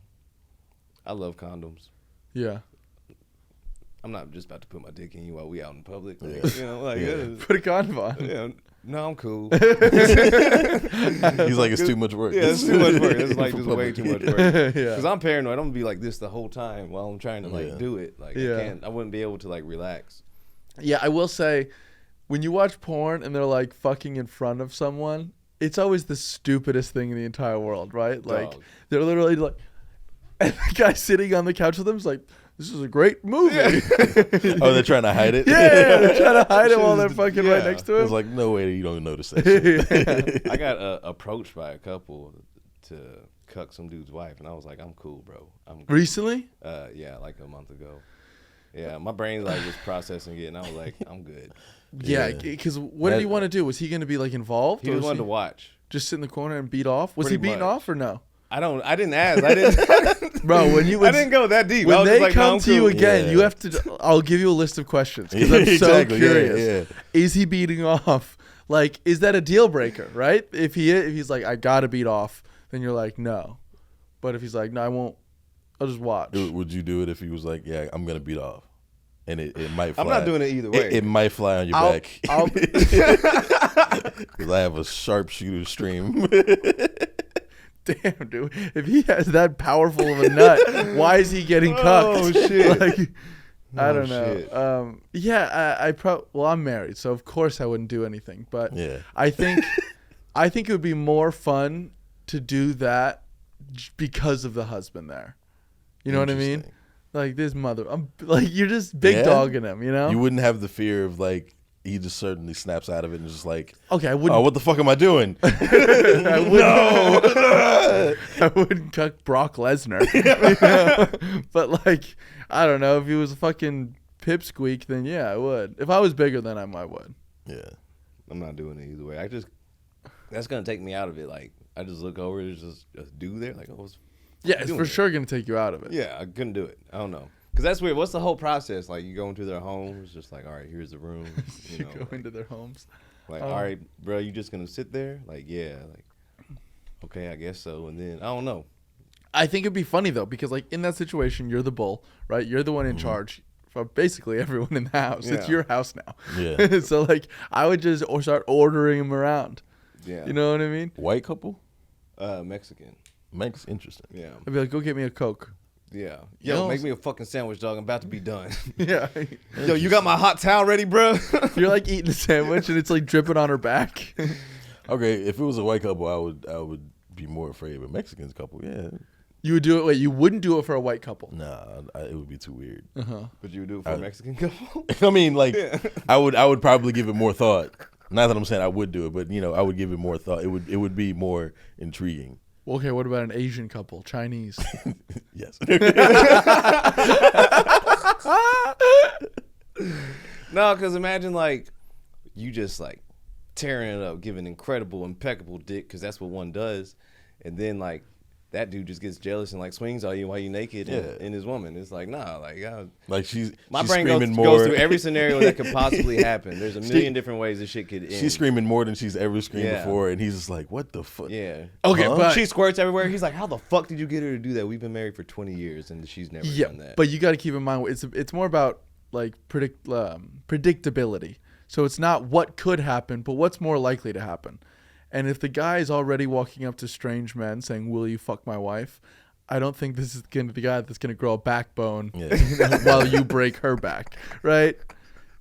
S1: I love condoms.
S3: Yeah.
S1: I'm not just about to put my dick in you while we out in public.
S2: Yeah.
S1: Like, you know, like
S3: Put a condom on.
S1: yeah, no, I'm cool.
S2: He's like, it's too much work.
S1: Yeah, it's too much work. It's like just way too much work.
S3: Yeah.
S1: Because I'm paranoid. I'm gonna be like this the whole time while I'm trying to like do it. Like
S3: Yeah.
S1: I wouldn't be able to like relax.
S3: Yeah, I will say, when you watch porn and they're like fucking in front of someone, it's always the stupidest thing in the entire world, right? Like
S1: Dog.
S3: they're literally like, and the guy sitting on the couch with them is like, "This is a great movie."
S2: Oh, they're trying to hide it?
S3: Yeah, they're trying to hide it while they're fucking right next to him.
S2: It's like, no way you don't notice that shit.
S1: I got approached by a couple to cuck some dude's wife, and I was like, I'm cool, bro. I'm cool.
S3: Recently?
S1: Yeah, like a month ago. Yeah, my brain like was processing it, and I was like, I'm good.
S3: Yeah,
S2: Yeah.
S3: because what did he want to do? Was he going to be like involved?
S1: He
S3: or
S1: just
S3: was
S1: wanted to watch.
S3: just sit in the corner and beat off? Was he
S1: Pretty
S3: beating
S1: much.
S3: off or no?
S1: I didn't ask. I didn't.
S3: Bro, when you
S1: I didn't go that deep. I
S3: when
S1: was
S3: they
S1: just like, no,
S3: come
S1: I'm
S3: to you
S1: cool.
S3: again,
S2: Yeah.
S3: you have to. I'll give you a list of questions because I'm
S2: Exactly,
S3: so
S2: yeah,
S3: curious.
S2: yeah.
S3: Is he beating off? Like, is that a deal breaker? Right? If he's like, I gotta beat off, then you're like, no. But if he's like, no, I won't. I'll just watch.
S2: Would you do it if he was like, yeah, I'm going to beat off? And it might fly.
S1: I'm not doing it either way.
S2: It might fly on your
S3: I'll-
S2: back.
S3: I'll-
S2: Because I have a sharpshooter stream.
S3: Damn, dude. If he has that powerful of a nut, why is he getting cucked?
S1: Oh, shit.
S3: Like, I
S1: Oh,
S3: don't know.
S1: shit.
S3: Yeah, well, I'm married, so of course I wouldn't do anything. But
S2: Yeah.
S3: I think it would be more fun to do that because of the husband there. You know what I mean?
S2: Interesting.
S3: Like this mother, I'm like you're just big
S2: Yeah?
S3: dogging him. You know?
S2: You wouldn't have the fear of like, he just certainly snaps out of it and just like,
S3: Okay, I wouldn't.
S2: oh, what the fuck am I doing?
S3: I wouldn't cuck Brock Lesnar. You know? But like, I don't know. If he was a fucking pipsqueak, then yeah, I would. If I was bigger than him, I would.
S2: Yeah.
S1: I'm not doing it either way. That's gonna take me out of it. Like I just look over, there's just a dude there. Like, oh,
S3: Yeah, it's
S1: doing
S3: for
S1: it.
S3: sure gonna take you out of it.
S1: yeah, I couldn't do it. I don't know. Cause that's weird. What's the whole process? Like you go into their homes, just like, all right, here's the room. You
S3: You
S1: know,
S3: go into their homes.
S1: like, all right, bro, you just gonna sit there? Like, yeah, like, okay, I guess so. And then I don't know.
S3: I think it'd be funny though, because like in that situation, you're the bull, right? You're the one in charge for basically everyone in the house. It's
S1: Yeah.
S3: your house now.
S2: Yeah.
S3: So like, I would just start ordering them around.
S1: Yeah,
S3: You know what I mean?
S2: White couple?
S1: Mexican.
S2: Makes interesting.
S1: Yeah,
S3: I'd be like, go get me a Coke.
S1: yeah.
S3: You
S1: Yo,
S3: know-
S1: make me a fucking sandwich, dog. I'm about to be done.
S3: Yeah.
S1: Yo, you got my hot towel ready, bro?
S3: You're like eating a sandwich and it's like dripping on her back.
S2: Okay, if it was a white couple, I would be more afraid. But Mexicans couple, yeah.
S3: You would do it. Wait, you wouldn't do it for a white couple.
S2: Nah, it would be too weird.
S1: But you would do it for a Mexican couple?
S2: I mean, like, I would probably give it more thought. Not that I'm saying I would do it, but I would give it more thought. It would be more intriguing.
S3: Well, okay, what about an Asian couple? Chinese.
S2: Yes.
S1: No, because imagine like you just like tearing it up, giving incredible, impeccable dick, because that's what one does, and then like that dude just gets jealous and like swings on you while you naked and his woman. It's like nah, like
S2: Like she's
S1: my
S2: she's
S1: brain goes
S2: screaming more.
S1: through every scenario that could possibly happen. There's a million different ways this shit could end.
S2: She's screaming more than she's ever screamed
S1: Yeah.
S2: before, and he's just like, "What the fuck?"
S1: Yeah.
S3: Okay,
S2: Huh?
S3: but
S1: She squirts everywhere. He's like, how the fuck did you get her to do that? We've been married for 20 years and she's never
S3: yeah,
S1: done that.
S3: but you got to keep in mind it's more about like predictability. So it's not what could happen, but what's more likely to happen. And if the guy is already walking up to strange men saying, "Will you fuck my wife?" I don't think this is gonna be the guy that's gonna grow a backbone
S2: Yeah.
S3: while you break her back, right?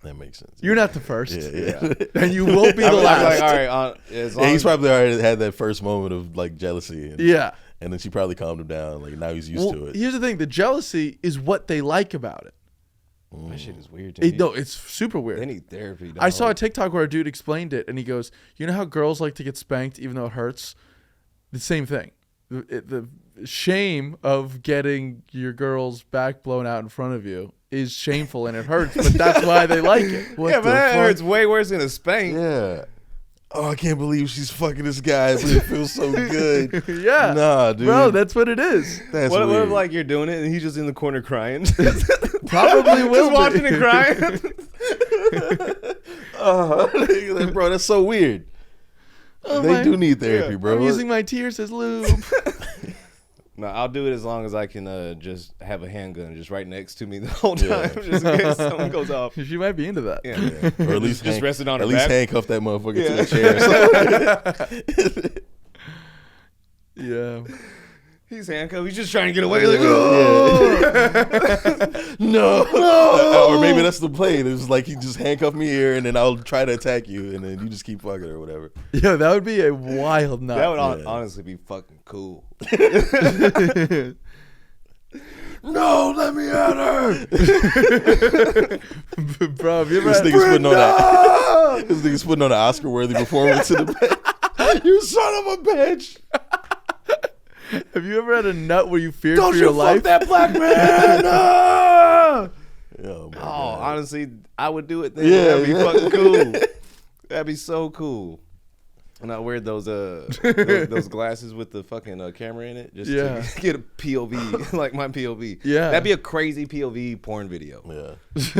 S2: That makes sense.
S3: You're not the first,
S2: Yeah.
S3: and you won't be the
S1: I'm
S3: last.
S1: like, all right, as long
S2: Yeah, he's
S1: as,
S2: probably already had that first moment of like jealousy. And,
S3: Yeah.
S2: And then she probably calmed him down. Like now he's used
S3: Well,
S2: to it.
S3: here's the thing: the jealousy is what they like about it.
S1: that shit is weird. They
S3: No, it's super weird.
S1: need therapy. Dog.
S3: I saw a TikTok where a dude explained it, and he goes, "You know how girls like to get spanked even though it hurts? The same thing. The shame of getting your girl's back blown out in front of you is shameful and it hurts, but that's why they like it."
S2: What
S1: Yeah, but
S2: the
S1: that
S2: fuck?
S1: hurts way worse than a spank.
S2: Yeah. Oh, I can't believe she's fucking this guy, but it feels so good.
S3: Yeah,
S2: Nah, dude.
S3: bro, that's what it is.
S2: That's
S1: What
S2: weird.
S1: if like you're doing it and he's just in the corner crying?
S3: Probably will
S1: just watching
S3: be.
S1: and crying.
S2: Like, bro, that's so weird.
S3: Oh
S2: They
S3: my-
S2: do need therapy, bro.
S3: I'm using my tears as lube.
S1: No, I'll do it as long as I can just have a handgun just right next to me the whole time, just in case something goes off.
S3: She might be into that.
S1: Yeah.
S2: Or at least
S1: just resting on her
S2: at least
S1: back.
S2: handcuff that motherfucker to the chair.
S3: Yeah.
S1: He's handcuffed. He's just trying to get away.
S2: No. Or maybe that's the plan. It's like he just handcuff me here, and then I'll try to attack you, and then you just keep fucking or whatever.
S3: Yeah, that would be a wild night.
S1: That would honestly be fucking cool.
S2: No, let me at her.
S3: Bro, have you ever
S2: This
S3: had,
S2: nigga's putting on that. This nigga's putting on an Oscar-worthy performance in the back. You son of a bitch.
S3: have you ever had a nut where you feared
S1: Don't
S3: for
S1: you
S3: your
S1: fuck
S3: life?
S1: that black man!
S2: Oh, my God.
S1: Honestly, I would do it then.
S2: Yeah,
S1: That'd be
S2: yeah.
S1: fucking cool. That'd be so cool. And I wear those glasses with the fucking camera in it, just
S3: Yeah.
S1: to get a POV, like my POV.
S3: Yeah.
S1: That'd be a crazy POV porn video.
S2: Yeah.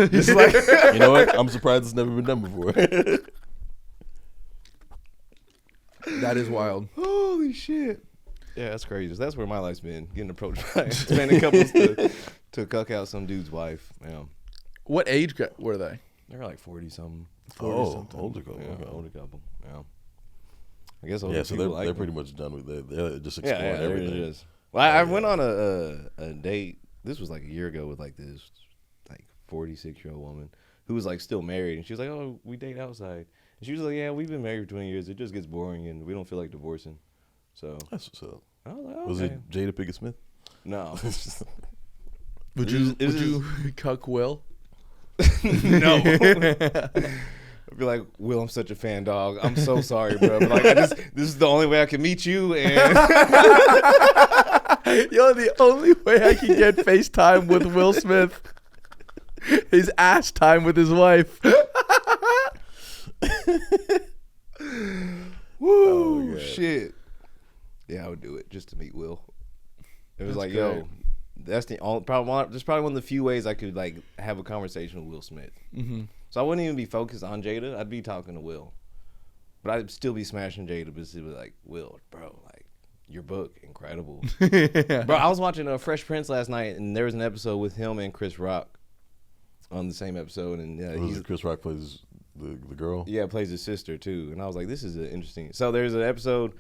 S1: Just like,
S2: You know what? I'm surprised it's never been done before.
S3: That is wild.
S1: holy shit. Yeah, that's crazy. That's where my life's been, getting approached by Hispanic couples to cuck out some dude's wife. Yeah.
S3: What age were they?
S1: They're like 40-something.
S2: Older couple.
S1: Yeah,
S2: Okay.
S1: older couple. Yeah. I guess older
S2: Yeah, so
S1: people
S2: they're
S1: like
S2: pretty
S1: them.
S2: much done with it. They're just
S1: Yeah,
S2: exploring
S1: there
S2: everything.
S1: it is. Well, I went on a date. This was like a year ago with like this like 46-year-old woman who was like still married, and she was like, "Oh, we date outside." And she was like, "Yeah, we've been married for 20 years. It just gets boring, and we don't feel like divorcing." So
S2: That's what's up.
S1: I was like, okay.
S2: Was it Jada Pinkett Smith?
S1: No,
S3: Would
S1: It
S3: you
S1: was
S3: would you cuck Will?
S1: no. I'd be like, Will, I'm such a fan, dog. I'm so sorry, bro. But like, this is the only way I can meet you, and
S3: Yo, the only way I can get FaceTime with Will Smith is ass time with his wife.
S1: woo,
S2: God.
S1: shit. Yeah, I would do it just to meet Will. It was
S3: That's
S1: like,
S3: great.
S1: yo, that's the only probably. That's probably one of the few ways I could like have a conversation with Will Smith.
S3: Mm-hmm.
S1: So I wouldn't even be focused on Jada. I'd be talking to Will, but I'd still be smashing Jada. But still be like, Will, bro, like your book, incredible, bro. I was watching Fresh Prince last night, and there was an episode with him and Chris Rock on the same episode, and he's
S2: Chris Rock plays the girl.
S1: yeah, plays his sister too. And I was like, this is interesting. So there's an episode.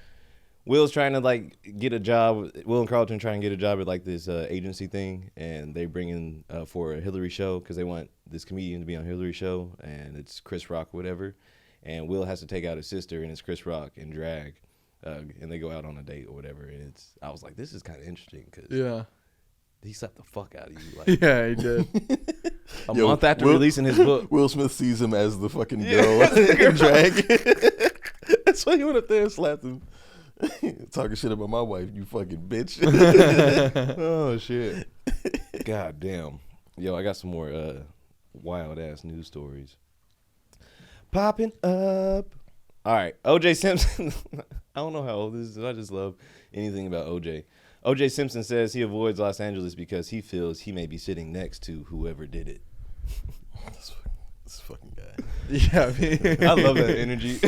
S1: Will's trying to like get a job. Will and Carlton trying to get a job at like this agency thing, and they bring in for a Hillary show because they want this comedian to be on Hillary show, and it's Chris Rock or whatever. And Will has to take out his sister, and it's Chris Rock in drag, and they go out on a date or whatever. And I was like, this is kind of interesting because
S3: Yeah.
S1: he slapped the fuck out of you like
S3: Yeah, he did.
S1: a
S2: Yo,
S1: month after
S2: Will-
S1: releasing his book.
S2: Will Smith sees him as the fucking girl in drag. That's why he went up there and slapped him. Talking shit about my wife, you fucking bitch.
S1: Oh shit! God damn. Yo, I got some more wild ass news stories popping up. All right, OJ Simpson. I don't know how old this is. I just love anything about OJ. OJ Simpson says he avoids Los Angeles because he feels he may be sitting next to whoever did it.
S2: This fucking guy.
S3: Yeah, I mean,
S1: I love that energy.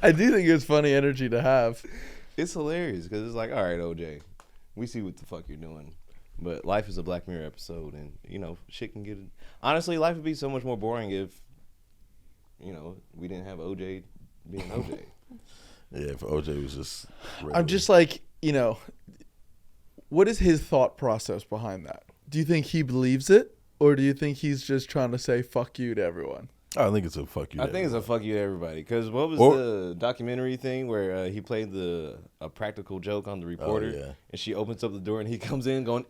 S3: I do think it's funny energy to have.
S1: It's hilarious because it's like, all right, OJ, we see what the fuck you're doing. But life is a Black Mirror episode, and, you know, shit can get... Honestly, life would be so much more boring if, you know, we didn't have OJ being OJ.
S2: Yeah, if OJ was just regular.
S3: I'm just like, you know, what is his thought process behind that? Do you think he believes it? Or do you think he's just trying to say fuck you to everyone?
S2: I think it's a fuck you.
S1: I think it's a fuck you to everybody. Because what was
S2: Or-
S1: the documentary thing where he played a practical joke on the reporter,
S2: yeah.
S1: and she opens up the door and he comes in going,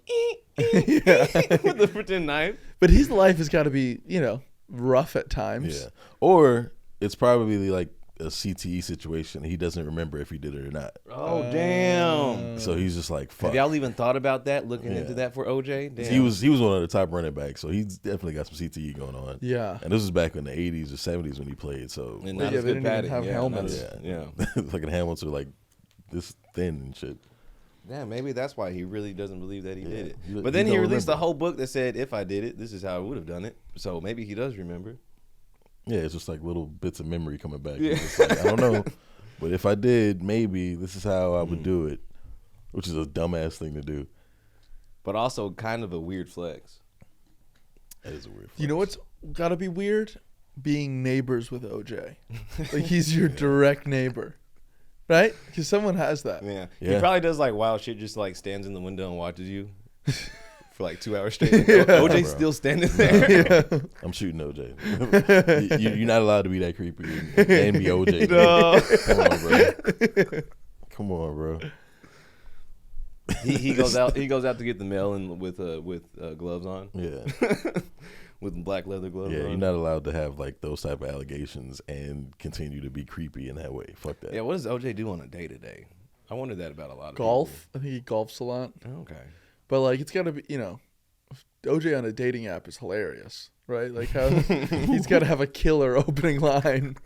S1: with the pretend knife.
S3: But his life has got to be, you know, rough at times.
S2: Yeah. Or it's probably like a CTE situation. He doesn't remember if he did it or not.
S1: Oh, damn.
S2: So he's just like, fuck.
S1: Have y'all even thought about that, looking
S2: Yeah.
S1: into that for OJ? Damn.
S2: He was one of the top running backs, so he's definitely got some CTE going on.
S3: Yeah.
S2: And this was back in the 80s or 70s when he played, so
S1: And
S3: Well,
S1: not
S3: yeah,
S1: as
S3: they
S1: good
S3: didn't even
S1: padding.
S3: have
S1: Yeah,
S3: helmets.
S1: not as- yeah.
S2: fucking helmets are like this thin and shit.
S1: Yeah, maybe that's why he really doesn't believe that he did it.
S2: He-
S1: But then
S2: he
S1: he
S2: don't
S1: released a
S2: remember.
S1: whole book that said, if I did it, this is how I would have done it. So maybe he does remember.
S2: Yeah, it's just like little bits of memory coming back.
S1: Yeah.
S2: It's like, I don't know, but if I did, maybe this is how I would do it. which is a dumbass thing to do.
S1: But also kind of a weird flex.
S2: That is a weird flex.
S3: You know what's got to be weird? Being neighbors with OJ. Like, he's your direct neighbor. Right? Because someone has that.
S1: Yeah.
S2: Yeah.
S1: He probably does like wild shit, just like stands in the window and watches you for like 2 hours straight. OJ's
S2: bro.
S1: still standing there.
S2: I'm shooting OJ. You're not allowed to be that creepy and be OJ.
S1: No.
S2: Come on, bro.
S1: He goes out. He goes out to get the mail and with gloves on,
S2: Yeah.
S1: with black leather gloves.
S2: Yeah,
S1: on.
S2: you're not allowed to have like those type of allegations and continue to be creepy in that way. Fuck that.
S1: Yeah, what does OJ do on a day to day? I wonder that about a lot of
S3: Golf. I think he golfs a lot.
S1: people. Okay.
S3: But, like, it's got to be, OJ on a dating app is hilarious, right? Like, how he's got to have a killer opening line.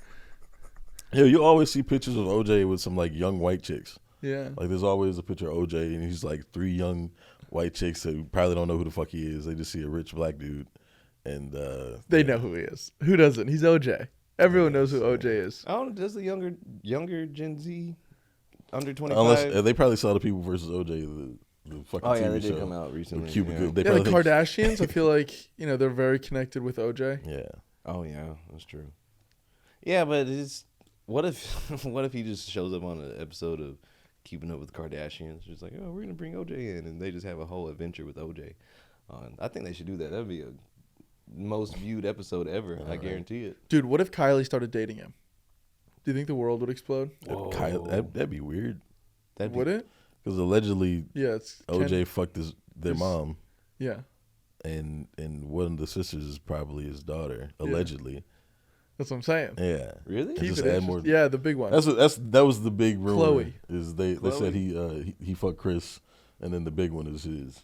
S2: Yeah, you always see pictures of OJ with some like young white chicks.
S3: Yeah.
S2: Like there's always a picture of OJ and he's like 3 young white chicks that probably don't know who the fuck he is. They just see a rich black dude, and
S3: They know who he is. Who doesn't? He's OJ. Everyone knows who OJ is.
S1: I don't know. Does the younger Gen Z under 25?
S2: unless they probably saw the People versus OJ, the fucking
S1: oh yeah,
S2: TV
S1: they
S2: show.
S1: did come out recently.
S2: Cubicle.
S1: Yeah.
S2: They
S3: Yeah, the
S2: probably
S3: Kardashians, I feel like, they're very connected with OJ.
S2: Yeah.
S1: Oh yeah, that's true. Yeah, but it's what if what if he just shows up on an episode of Keeping Up with the Kardashians? Just like, oh, we're gonna bring OJ in, and they just have a whole adventure with OJ. I think they should do that. That'd be a most viewed episode ever. I guarantee it.
S3: Dude, what if Kylie started dating him? Do you think the world would explode?
S2: That'd be weird.
S3: Would it?
S2: Because allegedly
S3: Yeah, it's
S2: OJ fucked their
S3: his-
S2: mom,
S3: Yeah,
S2: and one of the sisters is probably his daughter. Allegedly.
S3: that's what I'm saying.
S2: Yeah.
S1: Really?
S2: Keep
S3: Keep
S2: just
S3: it
S2: add
S3: interesting.
S2: more.
S3: Yeah, the big one.
S2: That was the big rumor.
S3: Chloe.
S2: Is they said he fucked Chris, and then the big one is his.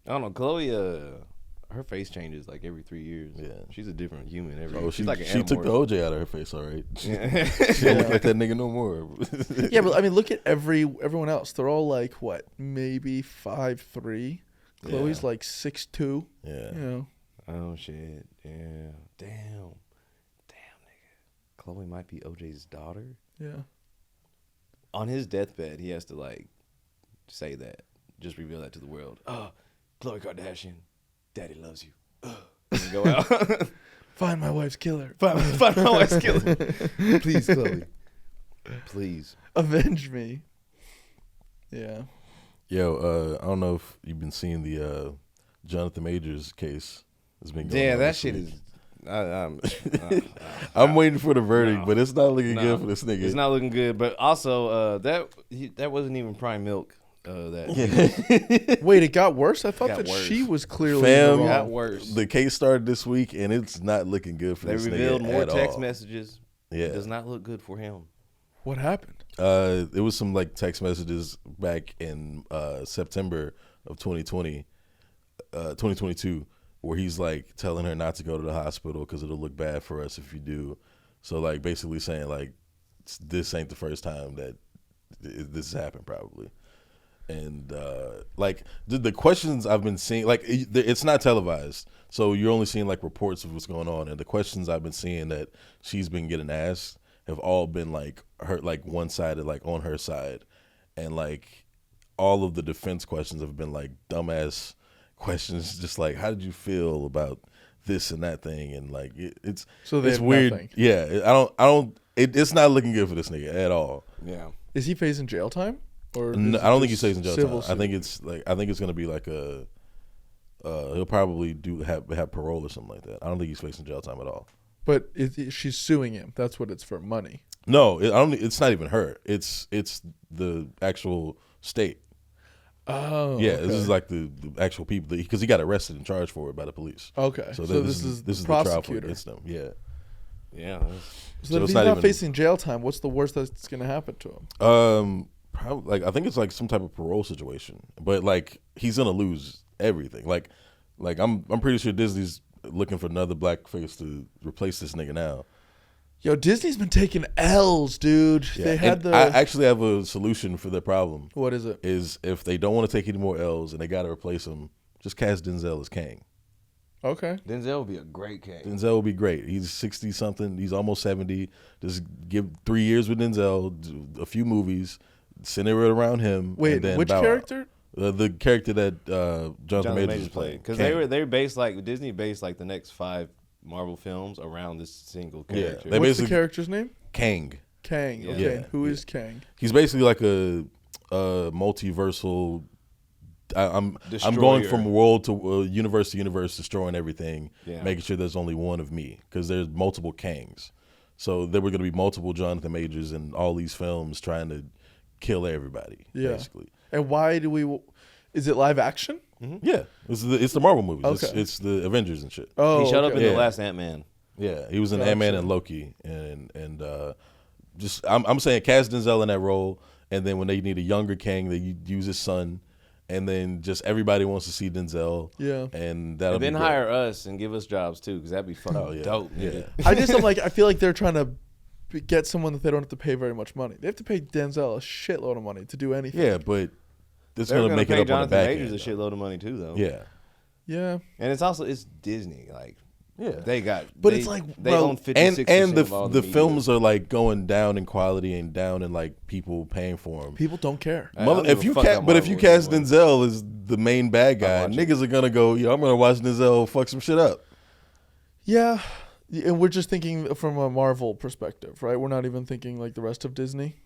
S1: I don't know. Chloe, her face changes like every 3 years.
S2: Yeah.
S1: She's a different human every
S2: Oh,
S1: year.
S2: she
S1: She's like an
S2: took the
S1: animorph.
S2: OJ out of her face, all right.
S1: Yeah.
S2: She don't look like that nigga no more.
S3: Yeah, but I mean, look at everyone else. They're all like what, maybe 5'3". Chloe's
S2: Yeah.
S3: like 6'2".
S2: Yeah.
S1: Oh shit. Yeah. Damn, nigga. Chloe might be OJ's daughter.
S3: Yeah.
S1: On his deathbed, he has to like say that, just reveal that to the world. Oh, Khloe Kardashian, Daddy loves you. And go out.
S3: Find my wife's killer.
S1: Find my wife's killer. Please, Chloe. Please.
S3: Avenge me. Yeah.
S2: Yo, I don't know if you've been seeing the Jonathan Majors case. It's been going
S1: Yeah,
S2: on
S1: that
S2: this
S1: shit
S2: week.
S1: is.
S2: I'm waiting for the verdict,
S1: No.
S2: but it's not looking
S1: No.
S2: good for this nigga.
S1: It's not looking good, but also that wasn't even prime milk. That
S3: Wait, it got worse? I thought
S1: got
S3: that
S1: worse.
S3: she was clearly
S2: Fam,
S3: wrong.
S1: got worse.
S2: The case started this week, and it's not looking good for
S1: They
S2: this
S1: revealed
S2: nigga
S1: more
S2: at
S1: text
S2: all.
S1: messages.
S2: Yeah.
S1: It does not look good for him.
S3: What happened?
S2: It was some like text messages back in September of 2022, where he's like telling her not to go to the hospital because it'll look bad for us if you do. So like basically saying like this ain't the first time that this has happened probably. And like the questions I've been seeing, like it's not televised, so you're only seeing like reports of what's going on. And the questions I've been seeing that she's been getting asked have all been like her, like one sided, like on her side, and like all of the defense questions have been like dumbass questions, just like how did you feel about this and that thing, and like it's
S3: So they
S2: it's
S3: have
S2: weird.
S3: nothing.
S2: Yeah, I don't. It's not looking good for this nigga at all.
S1: Yeah.
S3: Is he facing jail time? Or
S2: No,
S3: is
S2: I don't
S3: it
S2: think he
S3: just
S2: stays in jail
S3: civil
S2: time. I
S3: suit?
S2: think it's gonna be like a he'll probably have parole or something like that. I don't think he's facing jail time at all.
S3: But she's suing him. That's what it's for, money.
S2: No, I don't. It's not even her. It's the actual state.
S3: Oh.
S2: Yeah,
S3: okay.
S2: this is like the actual people because he got arrested and charged for it by the police.
S3: Okay.
S2: So,
S3: So
S2: this
S3: is
S2: the
S3: the
S2: trial for
S3: prosecutor.
S2: against them. Yeah.
S1: Yeah.
S3: So
S2: So
S3: if
S2: it's
S3: he's
S2: not
S3: not
S2: even-
S3: facing jail time, what's the worst that's going to happen to him?
S2: Probably like I think it's like some type of parole situation, but like he's gonna lose everything. Like I'm pretty sure Disney's looking for another black face to replace this nigga now.
S3: Yo, Disney's been taking L's, dude.
S2: Yeah,
S3: They had
S2: and I actually have a solution for their problem.
S3: What is it?
S2: Is if they don't want to take any more L's and they got to replace him, just cast Denzel as Kang.
S3: Okay.
S1: Denzel would be a great king.
S2: Denzel would be great. He's 60 something. He's almost 70. Just give 3 years with Denzel, do a few movies, center it around him.
S3: Wait,
S2: and then
S3: which character?
S2: The character that Jonathan Majors played.
S1: Because they're based like Disney based like the next 5 Marvel films around this single character.
S2: They
S3: What's the character's name?
S2: Kang.
S3: Kang. Okay. Who is Kang?
S2: He's basically like a multiversal. I'm
S1: Destroyer.
S2: going from world to universe to universe, destroying everything,
S1: Yeah.
S2: making sure there's only one of me because there's multiple Kangs. So there were going to be multiple Jonathan Majors in all these films trying to kill everybody.
S3: Yeah.
S2: Basically.
S3: And why do we? Is it live action?
S2: Yeah, it's the Marvel movies.
S3: Okay.
S2: It's the Avengers and shit.
S3: Oh,
S1: He showed up in
S2: Yeah.
S1: the last Ant-Man.
S2: Yeah, he was in
S3: Gotcha.
S2: Ant-Man and Loki, and just I'm saying cast Denzel in that role, and then when they need a younger Kang, they use his son, and then just everybody wants to see Denzel.
S3: Yeah.
S2: and that'll
S1: And then
S2: be great.
S1: hire us and give us jobs too, because that'd be fucking dope.
S2: Yeah,
S3: I feel like they're trying to get someone that they don't have to pay very much money. They have to pay Denzel a shitload of money to do anything.
S2: yeah, but it's
S1: They're
S2: gonna
S1: gonna
S2: make
S1: pay
S2: it up
S1: Jonathan
S2: on the back
S1: Majors
S2: end.
S1: a shitload of money too, though.
S2: Yeah,
S3: Yeah.
S1: And it's Disney. Like,
S2: yeah.
S3: But it's like,
S1: they
S3: bro,
S1: own 56%
S2: And
S1: of all
S2: the
S1: media.
S2: films are like going down in quality and down in like people paying for them.
S3: People don't care.
S1: I don't
S2: If
S1: give
S2: you
S1: a fuck about
S2: but if you
S1: Marvel
S2: cast
S1: anymore.
S2: Denzel as the main bad guy,
S1: watch it.
S2: niggas are gonna go. I'm gonna watch Denzel fuck some shit up.
S3: Yeah. And we're just thinking from a Marvel perspective, right? We're not even thinking like the rest of Disney.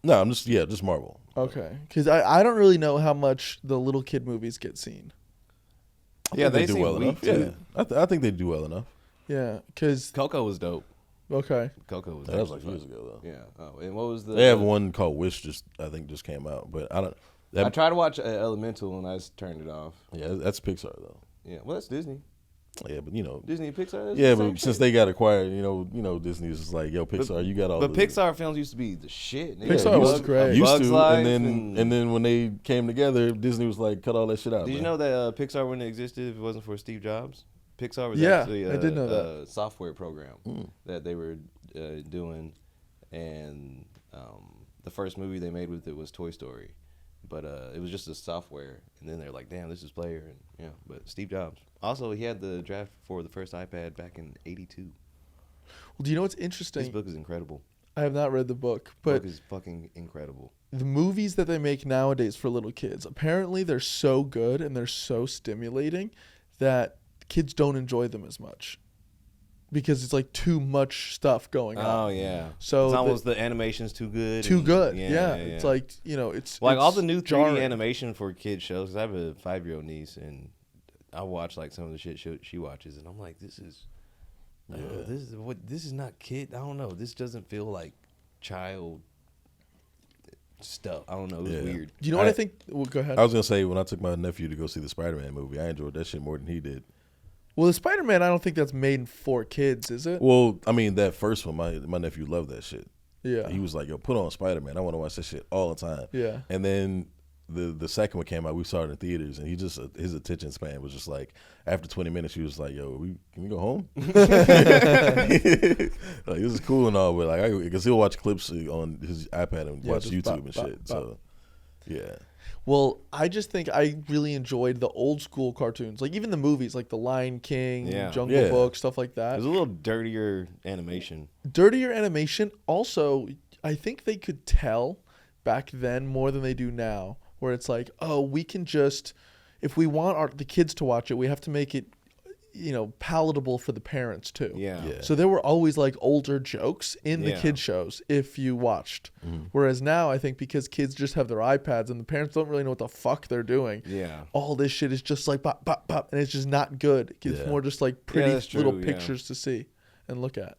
S2: No, I'm just Marvel.
S3: Okay. Because I don't really know how much the little kid movies get seen.
S1: Yeah,
S2: I think
S1: they
S2: do
S1: seem
S2: well
S1: weak
S2: enough.
S1: too.
S2: Yeah, I think they do well enough.
S3: Yeah. Because,
S1: Coco was dope.
S3: okay.
S1: Coco was.
S2: That was
S1: actually
S2: like years
S1: fun.
S2: ago though.
S1: Yeah. Oh, and what was the?
S2: They have one called Wish I think just came out, but I don't.
S1: I tried to watch Elemental and I just turned it off.
S2: Yeah, that's Pixar though.
S1: Yeah. Well, that's Disney.
S2: Yeah, but
S1: Disney and Pixar. that's
S2: yeah,
S1: the same
S2: but since
S1: thing.
S2: they got acquired, Disney's just like, yo, Pixar, you got all.
S1: But
S2: the,
S1: Pixar films used to be the shit. nigga.
S3: Pixar was
S1: Bug-
S3: great.
S2: Used
S1: Bugs
S2: to,
S1: Life
S2: and then when they came together, Disney was like, cut all that shit out.
S1: Did you
S2: man.
S1: know that Pixar wouldn't have existed if it wasn't for Steve Jobs? Pixar was
S3: Yeah,
S1: actually
S3: I did know that.
S1: a software program that they were doing, and the first movie they made with it was Toy Story, but it was just a software. And then they're like, "Damn, this is player." And yeah, but Steve Jobs. Also, he had the draft for the first iPad back in '82.
S3: Well, do you know what's
S1: This
S3: interesting?
S1: book is incredible.
S3: I have not read the book, but
S1: Book is fucking incredible.
S3: the movies that they make nowadays for little kids, apparently they're so good and they're so stimulating that kids don't enjoy them as much because it's like too much stuff going on.
S1: Oh yeah.
S3: So
S1: it's
S3: the-
S1: almost the animation's too good.
S3: Too
S1: and-
S3: good. Yeah. It's like, it's
S1: like all
S3: it's
S1: the new 3D
S3: jarring.
S1: animation for kids shows. 'Cause I have a 5-year-old niece, and I watch like some of the shit she watches, and I'm like, this is not kid. I don't know. This doesn't feel like child stuff. I don't know. It was
S2: Yeah.
S1: weird.
S3: Do you know what I think? Well, go ahead.
S2: I was gonna say when I took my nephew to go see the Spider-Man movie, I enjoyed that shit more than he did.
S3: Well, the Spider-Man, I don't think that's made for kids, is it?
S2: Well, I mean that first one, my nephew loved that shit.
S3: Yeah.
S2: He was like, "Yo, put on Spider-Man. I want to watch that shit all the time."
S3: Yeah.
S2: And then the second one came out. We saw it in theaters, and he just his attention span was just like after 20 minutes, he was like, "Yo, can we go home?" Like this is cool and all, but like because he'll watch clips on his iPad and
S3: Yeah,
S2: watch
S3: just
S2: YouTube
S3: bop,
S2: and
S3: bop,
S2: shit.
S3: bop.
S2: So yeah.
S3: Well, I just think I really enjoyed the old school cartoons, like even the movies, like The Lion King,
S1: Yeah.
S3: Jungle
S2: Yeah.
S3: Book, stuff like
S1: It
S3: that.
S1: was a little dirtier animation.
S3: Dirtier animation. Also, I think they could tell back then more than they do now, where it's like, oh, we can just, if we want the kids to watch it, we have to make it, palatable for the parents too.
S1: Yeah.
S2: Yeah.
S3: So there were always like older jokes in the
S1: Yeah.
S3: kid shows if you watched. Whereas now I think because kids just have their iPads and the parents don't really know what the fuck they're doing.
S1: Yeah.
S3: All this shit is just like pop, pop, pop, and it's just not good. It's
S2: Yeah.
S3: more just like pretty
S1: that's true,
S3: little
S1: yeah.
S3: pictures to see and look at.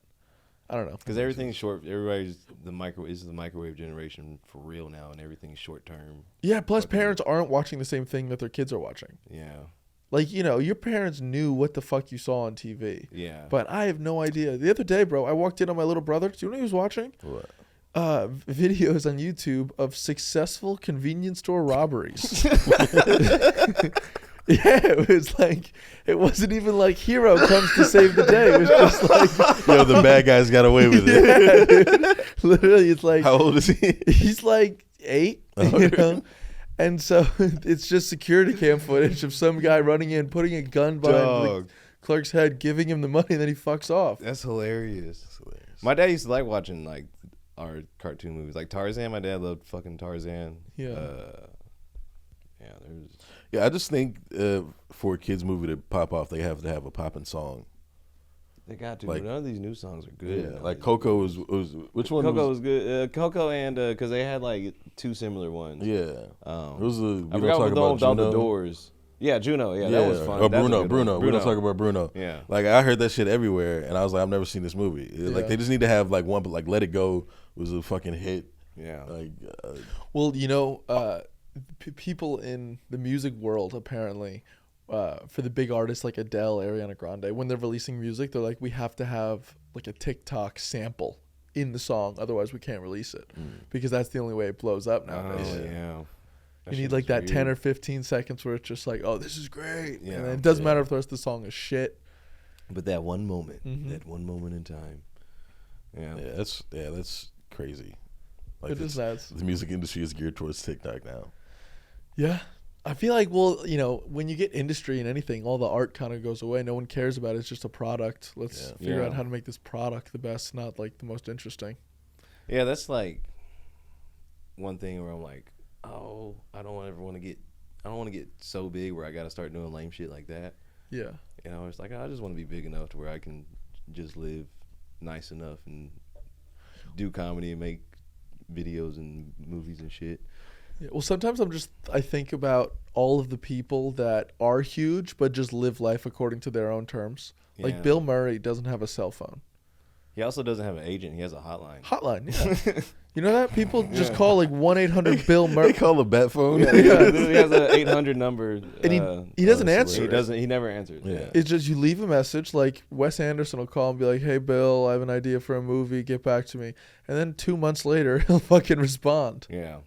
S3: I don't know.
S1: Because everything's short. Everybody's the microwave generation for real now, and everything's short term.
S3: Yeah, plus parents aren't watching the same thing that their kids are watching.
S1: Yeah.
S3: Like, your parents knew what the fuck you saw on TV.
S1: Yeah.
S3: But I have no idea. The other day, bro, I walked in on my little brother. Do you know what he was watching?
S2: What?
S3: Videos on YouTube of successful convenience store robberies. Yeah, it was like, it wasn't even like hero comes to save the day. It was just like,
S2: Yo, the bad guys got away with it.
S3: yeah, dude. Literally, it's like,
S2: How old is he?
S3: he's like 8, And so it's just security cam footage of some guy running in, putting a gun behind the
S1: Dog.
S3: clerk's head, giving him the money, and then he fucks off.
S1: That's hilarious. My dad used to like watching like are cartoon movies. Like Tarzan, my dad loved fucking Tarzan.
S3: Yeah.
S2: Yeah, I just think for a kids movie to pop off, they have to have a popping song.
S1: They got to.
S2: Like-
S1: But none of these new songs are good.
S2: Yeah, like Coco was which one?
S1: Coco was good. Coco and because they had like two similar ones.
S2: Yeah, it was a. We
S1: I
S2: don't
S1: forgot
S2: talk
S1: what the one
S2: about
S1: without the
S2: Juno.
S1: doors. Yeah, Juno. Yeah, that was fun.
S2: Or
S1: That's a
S2: Bruno.
S1: good one.
S2: Bruno. We don't talk about Bruno.
S1: Yeah.
S2: Like I heard that shit everywhere, and I was like, I've never seen this movie. Like
S3: Yeah.
S2: they just need to have like one, but like Let It Go was a fucking hit.
S1: Yeah.
S2: Like
S3: Well, people in the music world apparently, for the big artists like Adele, Ariana Grande, when they're releasing music, they're like, we have to have like a TikTok sample in the song, otherwise we can't release it because that's the only way it blows up nowadays.
S1: Oh, yeah.
S3: You need like that 10 or 15 seconds where it's just like, oh, this is great,
S1: Yeah.
S3: and then it doesn't matter if the rest of the song is shit.
S1: But that one moment,
S3: Mm-hmm.
S1: that one moment in time. Yeah.
S2: that's crazy. Like
S3: It is nuts.
S2: the music industry is geared towards TikTok now.
S3: Yeah. I feel like, well, when you get industry in anything, all the art kind of goes away. No one cares about it. It's just a product. Let's figure out how to make this product the best, not like the most interesting.
S1: Yeah, that's like one thing where I'm like, oh, I don't want to get so big where I got to start doing lame shit like that.
S3: Yeah.
S1: It's like I just want to be big enough to where I can just live nice enough and do comedy and make videos and movies and shit.
S3: Yeah, well, sometimes I think about all of the people that are huge but just live life according to their own terms.
S1: Yeah.
S3: Like Bill Murray doesn't have a cell phone.
S1: He also doesn't have an agent. He has a hotline.
S3: Yeah. You know that? People just call like 1-800 Bill-Murray.
S2: They call a bat phone.
S1: Yeah, he has an 800 number.
S3: And he doesn't answer.
S1: He doesn't. He never answers.
S2: Yeah.
S3: It's just you leave a message, like Wes Anderson will call and be like, hey, Bill, I have an idea for a movie. Get back to me. And then 2 months later, he'll fucking respond.
S1: Yeah.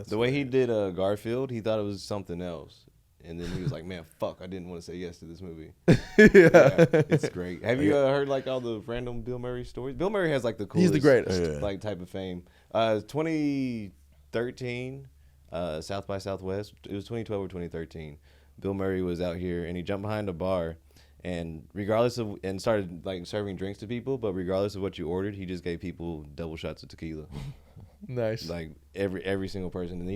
S1: The way he did Garfield, he thought it was something else. And then he was like, man, fuck, I didn't want to say yes to this movie. Yeah, it's great. Have you heard like all the random Bill Murray stories? Bill Murray has like the coolest.
S3: He's the greatest.
S1: Like type of fame. 2013, South by Southwest. It was 2012 or 2013. Bill Murray was out here and he jumped behind a bar, and started like serving drinks to people. But regardless of what you ordered, he just gave people double shots of tequila.
S3: Nice.
S1: Like every single person, and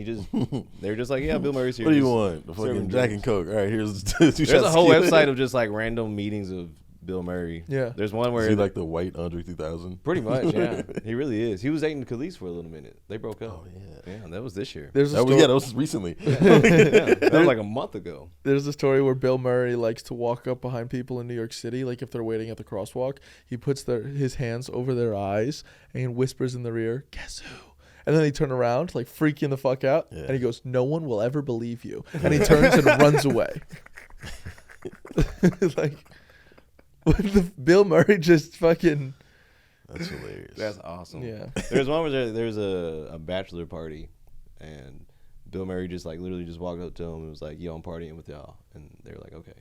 S1: they were just like, yeah, Bill Murray's here.
S2: What do you
S1: just
S2: want? The fucking
S1: serving
S2: Jack
S1: drinks.
S2: and Coke. All right, here's 2 shots.
S1: There's a whole
S2: tequila.
S1: website of just like random meetings of Bill Murray.
S3: Yeah.
S1: There's one
S2: Is
S1: where
S2: he like the white Andre 3000?
S1: pretty much, yeah, he really is. He was dating Khalees for a little minute. They broke up.
S2: Oh yeah.
S1: Yeah, that was this year.
S3: There's a
S2: That
S3: story.
S2: was recently.
S1: Yeah, that was like a month ago.
S3: There's a story where Bill Murray likes to walk up behind people in New York City, like if they're waiting at the crosswalk. He puts his hands over their eyes and whispers in their ear, "Guess who?" And then they turn around, like freaking the fuck out,
S2: Yeah.
S3: and he goes, "No one will ever believe you." And he turns and runs away. Like, Bill Murray just fucking.
S2: That's hilarious.
S1: That's awesome.
S3: Yeah.
S1: There's one where there's a bachelor party, and Bill Murray just like literally just walked up to him and was like, "Yo, I'm partying with y'all," and they were like, "Okay."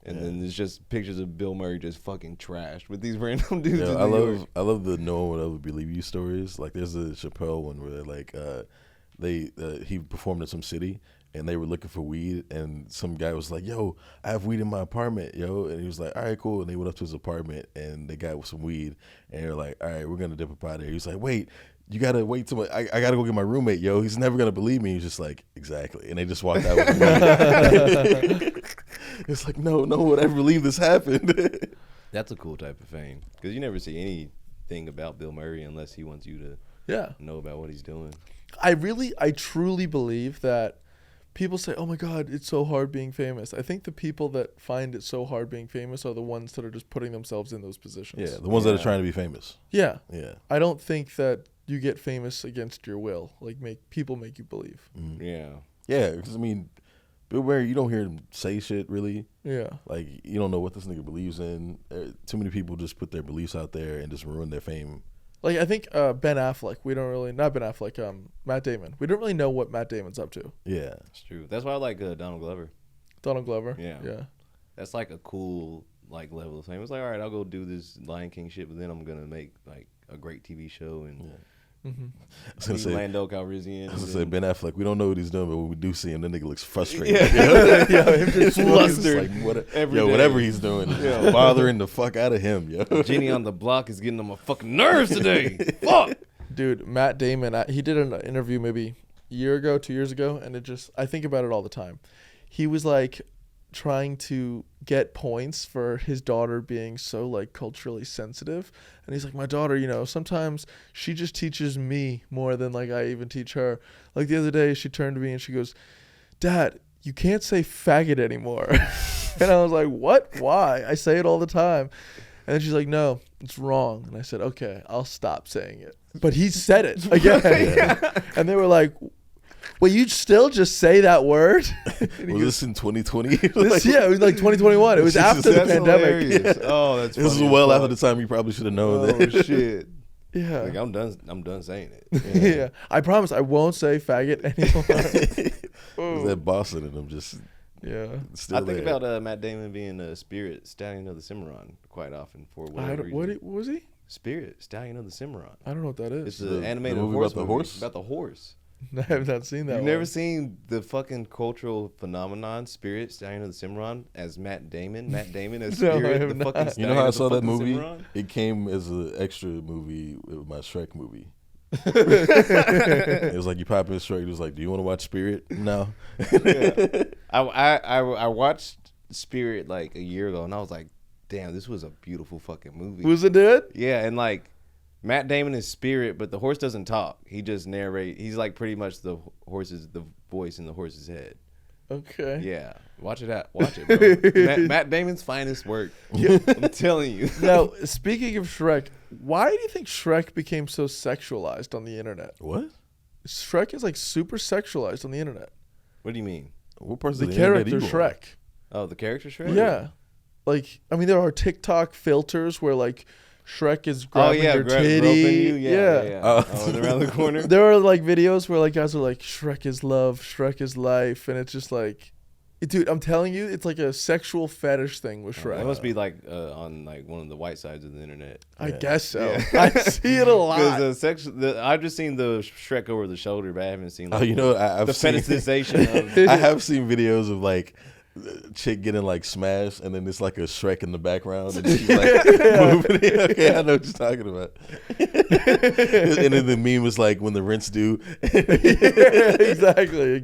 S1: And then there's just pictures of Bill Murray just fucking trashed with these random dudes.
S2: Yeah,
S1: in New York.
S2: I love the no one would ever believe you stories. Like there's a Chappelle one where like he performed in some city and they were looking for weed, and some guy was like, "Yo, I have weed in my apartment, yo," and he was like, "All right, cool." And they went up to his apartment and they got some weed, and they're like, "All right, we're gonna dip up out of here." He's like, "Wait. You gotta wait till I gotta go get my roommate, yo. He's never gonna believe me." He's just like, "Exactly," and they just walked out with the It's like, no one would ever believe this happened.
S1: That's a cool type of fame, because you never see anything about Bill Murray unless he wants you to know about what he's doing.
S3: I truly believe that people say, "Oh my God, it's so hard being famous." I think the people that find it so hard being famous are the ones that are just putting themselves in those positions.
S2: Yeah, the ones that are trying to be famous.
S3: Yeah.
S2: Yeah.
S3: I don't think that you get famous against your will. Like people make you believe.
S1: Yeah.
S2: Yeah, because I mean, Bill Murray, you don't hear him say shit really.
S3: Yeah.
S2: Like you don't know what this nigga believes in. Too many people just put their beliefs out there and just ruin their fame.
S3: Like I think Ben Affleck, Matt Damon. We don't really know what Matt Damon's up to.
S2: Yeah,
S1: It's true. That's why I like Donald Glover.
S3: Donald Glover.
S1: Yeah.
S3: Yeah.
S1: That's like a cool like level of fame. It's like, all right, I'll go do this Lion King shit, but then I'm gonna make like a great TV show and
S2: I was gonna say,
S1: Lando Calrissian.
S2: I was gonna say Ben Affleck. We don't know what he's doing, but when we do see him, that nigga looks frustrated.
S1: Yeah.
S2: him just
S1: flustered
S2: like,
S1: every day.
S2: whatever he's doing, is bothering the fuck out of him, yo.
S1: Jenny on the block is getting on my fucking nerves today. Fuck.
S3: Dude, Matt Damon, he did an interview maybe a year ago, 2 years ago, and I think about it all the time. He was like trying to get points for his daughter being so like culturally sensitive, and he's like, my daughter, you know, sometimes she just teaches me more than like I even teach her. Like the other day she turned to me and she goes, Dad, you can't say faggot anymore. And I was like, what? Why? I say it all the time. And then she's like, no, it's wrong. And I said, okay, I'll stop saying it. But he said it again. And they were like, well, you still just say that word?
S2: Was this in 2020?
S3: Yeah, it was like 2021. It was after the pandemic.
S1: Yeah. Oh, that's funny.
S2: This was well after the time you probably should have known
S1: Oh,
S2: that.
S1: shit.
S3: Yeah.
S1: Like, I'm done saying it.
S3: Yeah. I promise I won't say faggot anymore.
S2: Is that Boston and I'm just still
S1: I think
S2: there.
S1: about Matt Damon being a Spirit Stallion of the Cimarron quite often for whatever reason.
S3: What was he?
S1: Spirit Stallion of the Cimarron.
S3: I don't know what that
S1: It's
S3: is.
S1: an animated
S2: movie
S1: horse
S2: about the
S1: movie.
S2: horse?
S1: About the horse.
S3: I have not seen that
S1: You've
S3: one.
S1: never seen the fucking cultural phenomenon Spirit Stallion of the Cimarron as Matt Damon? Matt Damon as
S3: No, I
S1: Spirit,
S3: have
S1: the
S3: not.
S1: fucking
S2: You
S1: Stallion
S2: know how I
S1: of the
S2: saw that
S1: fucking
S2: movie?
S1: Cimarron?
S2: It came as an extra movie with my Shrek movie. It was like you pop in Shrek. It was like, do you want to watch Spirit? No.
S1: I watched Spirit like a year ago and I was like, damn, this was a beautiful fucking movie.
S3: Was it good?
S1: Yeah, and like Matt Damon is Spirit, but the horse doesn't talk. He just narrates. He's like pretty much the voice in the horse's head.
S3: Okay.
S1: Yeah, watch it out. Watch it, bro. Matt Damon's finest work. I'm telling you.
S3: Now, speaking of Shrek, why do you think Shrek became so sexualized on the internet?
S2: What?
S3: Shrek is like super sexualized on the internet.
S1: What do you mean?
S2: What parts
S3: The
S2: of the internet
S3: character
S2: you on?
S3: Shrek.
S1: Oh, the character Shrek?
S3: Yeah. Like, I mean, there are TikTok filters where like Shrek is grabbing your titty.
S1: groping you? Yeah. Oh, and around the corner.
S3: There are like videos where like guys are like, Shrek is love, Shrek is life, and it's just like, dude, I'm telling you, it's like a sexual fetish thing with Shrek.
S1: It must be like on like one of the white sides of the internet.
S3: I guess so.
S1: Yeah.
S3: I see it a lot.
S1: Because I've just seen the Shrek over the shoulder, but I haven't seen like,
S2: Oh, you know, I've
S1: the
S2: seen,
S1: fetishization of.
S2: I have seen videos of like chick getting like smashed, and then it's like a Shrek in the background, and she's like moving it. Okay, I know what you're talking about. And then the meme was like when the rent's due.
S3: Exactly.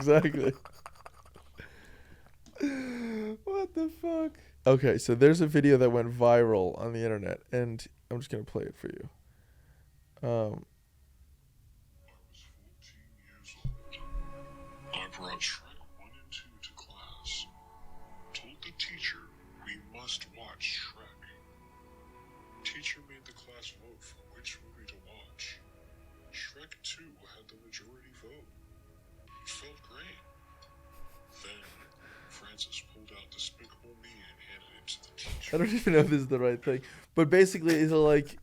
S1: What the fuck?
S3: Okay, so there's a video that went viral on the internet, and I'm just gonna play it for you.
S4: I was 14 years old. I brought Shrek 1 and 2 to class. Told the teacher we must watch Shrek. Teacher made the class vote for which movie to watch. Shrek 2 had the majority vote. It felt great. Then Francis pulled out Despicable Me and handed it to the teacher.
S3: I don't even know if this is the right thing, but basically it's like,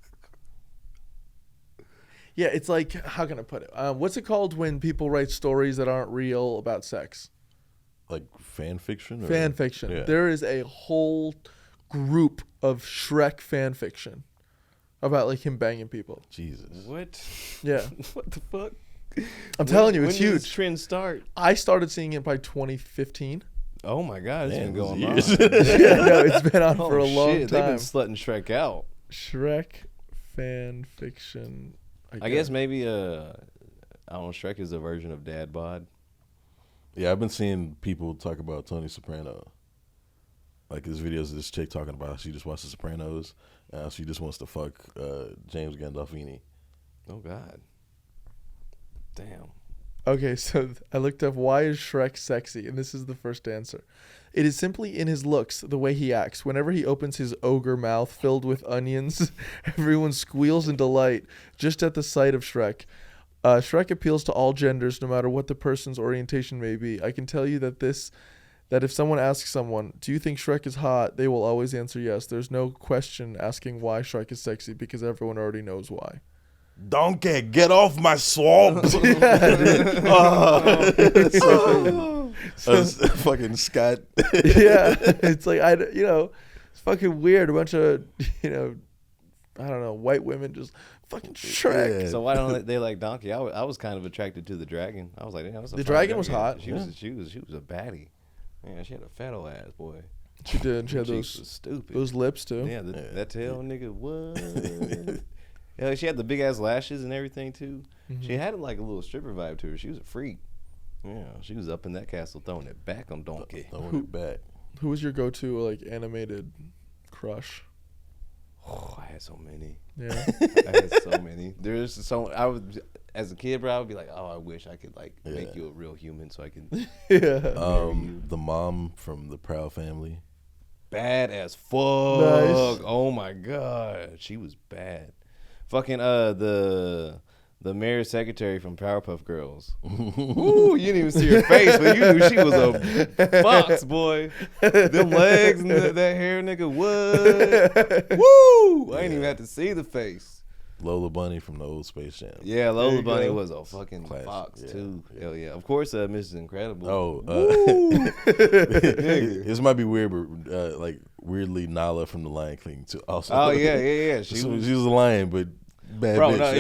S3: yeah, it's like, how can I put it? What's it called when people write stories that aren't real about sex?
S2: Like fan fiction? Or?
S3: Fan fiction.
S2: Yeah.
S3: There is a whole group of Shrek fan fiction about like him banging people.
S2: Jesus.
S1: What?
S3: Yeah.
S1: What the fuck?
S3: I'm telling you, it's
S1: When did this
S3: huge.
S1: trend start?
S3: I started seeing it by 2015.
S1: Oh my god, it's
S2: Man,
S1: been going
S2: this
S1: on.
S2: is
S3: Yeah, no, it's been on
S1: Oh,
S3: for a long
S1: shit, they've
S3: time.
S1: been slutting Shrek out.
S3: Shrek fan fiction.
S1: I guess maybe I don't know. Shrek is a version of Dad Bod.
S2: Yeah, I've been seeing people talk about Tony Soprano. Like there's videos of this chick talking about how she just watched The Sopranos. She just wants to fuck James Gandolfini.
S1: Oh god. Damn.
S3: Okay, so I looked up why is Shrek sexy, and this is the first answer. It is simply in his looks, the way he acts. Whenever he opens his ogre mouth filled with onions, everyone squeals in delight just at the sight of Shrek. Shrek appeals to all genders, no matter what the person's orientation may be. I can tell you that if someone asks someone, do you think Shrek is hot, they will always answer yes. There's no question asking why Shrek is sexy because everyone already knows why.
S2: Donkey, get off my swamp! Fucking Scott.
S3: Yeah, it's like it's fucking weird. A bunch of I don't know, white women just fucking Shrek.
S2: Yeah.
S1: So why don't they like Donkey? I was kind of attracted to the dragon. I was like, yeah, that's a
S3: The
S1: fine
S3: dragon was
S1: dragon.
S3: hot.
S1: She was a baddie. Yeah, she had a fat old ass, boy.
S3: She did. She had
S1: Cheeks was
S3: those
S1: stupid.
S3: lips too.
S1: Yeah, that tail, nigga. What? Yeah, she had the big ass lashes and everything too.
S3: Mm-hmm.
S1: She had like a little stripper vibe to her. She was a freak. Yeah, she was up in that castle throwing it back on Donkey.
S2: Throwing it back.
S3: Who was your go-to like animated crush?
S1: Oh, I had so many.
S3: Yeah.
S1: I had so many. There's so I was as a kid, bro. I would be like, oh, I wish I could like make you a real human, so I can.
S3: Yeah.
S2: The mom from the Proud Family.
S1: Bad as fuck.
S3: Nice.
S1: Oh my god, she was bad. Fucking the mayor's secretary from Powerpuff Girls. Ooh, you didn't even see her face, but you knew she was a fox, boy. Them legs and that hair, nigga. What? Woo! I ain't even have to see the face.
S2: Lola Bunny from the old Space Jam.
S1: Yeah, Lola
S3: you
S1: Bunny
S3: go.
S1: was a fucking
S2: Classic,
S1: fox
S2: yeah,
S1: too.
S2: yeah.
S1: Hell yeah! Of course, Mrs. Incredible.
S2: Oh, this might be weird, but like weirdly Nala from the Lion King too. Also,
S1: Oh yeah. She was.
S2: a lion, but bad
S1: Bro,
S2: bitch.
S1: no,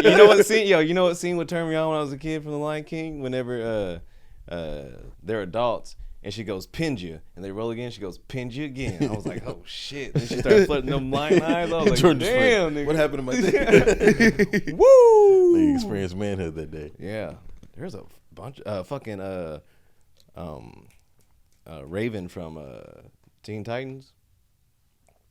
S1: yeah. You know what scene? Yo, you know what scene would turn me on when I was a kid from The Lion King? Whenever they're adults and she goes Pinja, and they roll again, she goes Pinja again. I was like, oh shit! Then she started flooding them lion eyes. I was like,
S2: Jordan's
S1: damn,
S2: like,
S1: nigga.
S2: what happened to my thing?
S1: Woo!
S2: They experienced manhood that day.
S1: Yeah, there's a bunch. Fucking Raven from Teen Titans.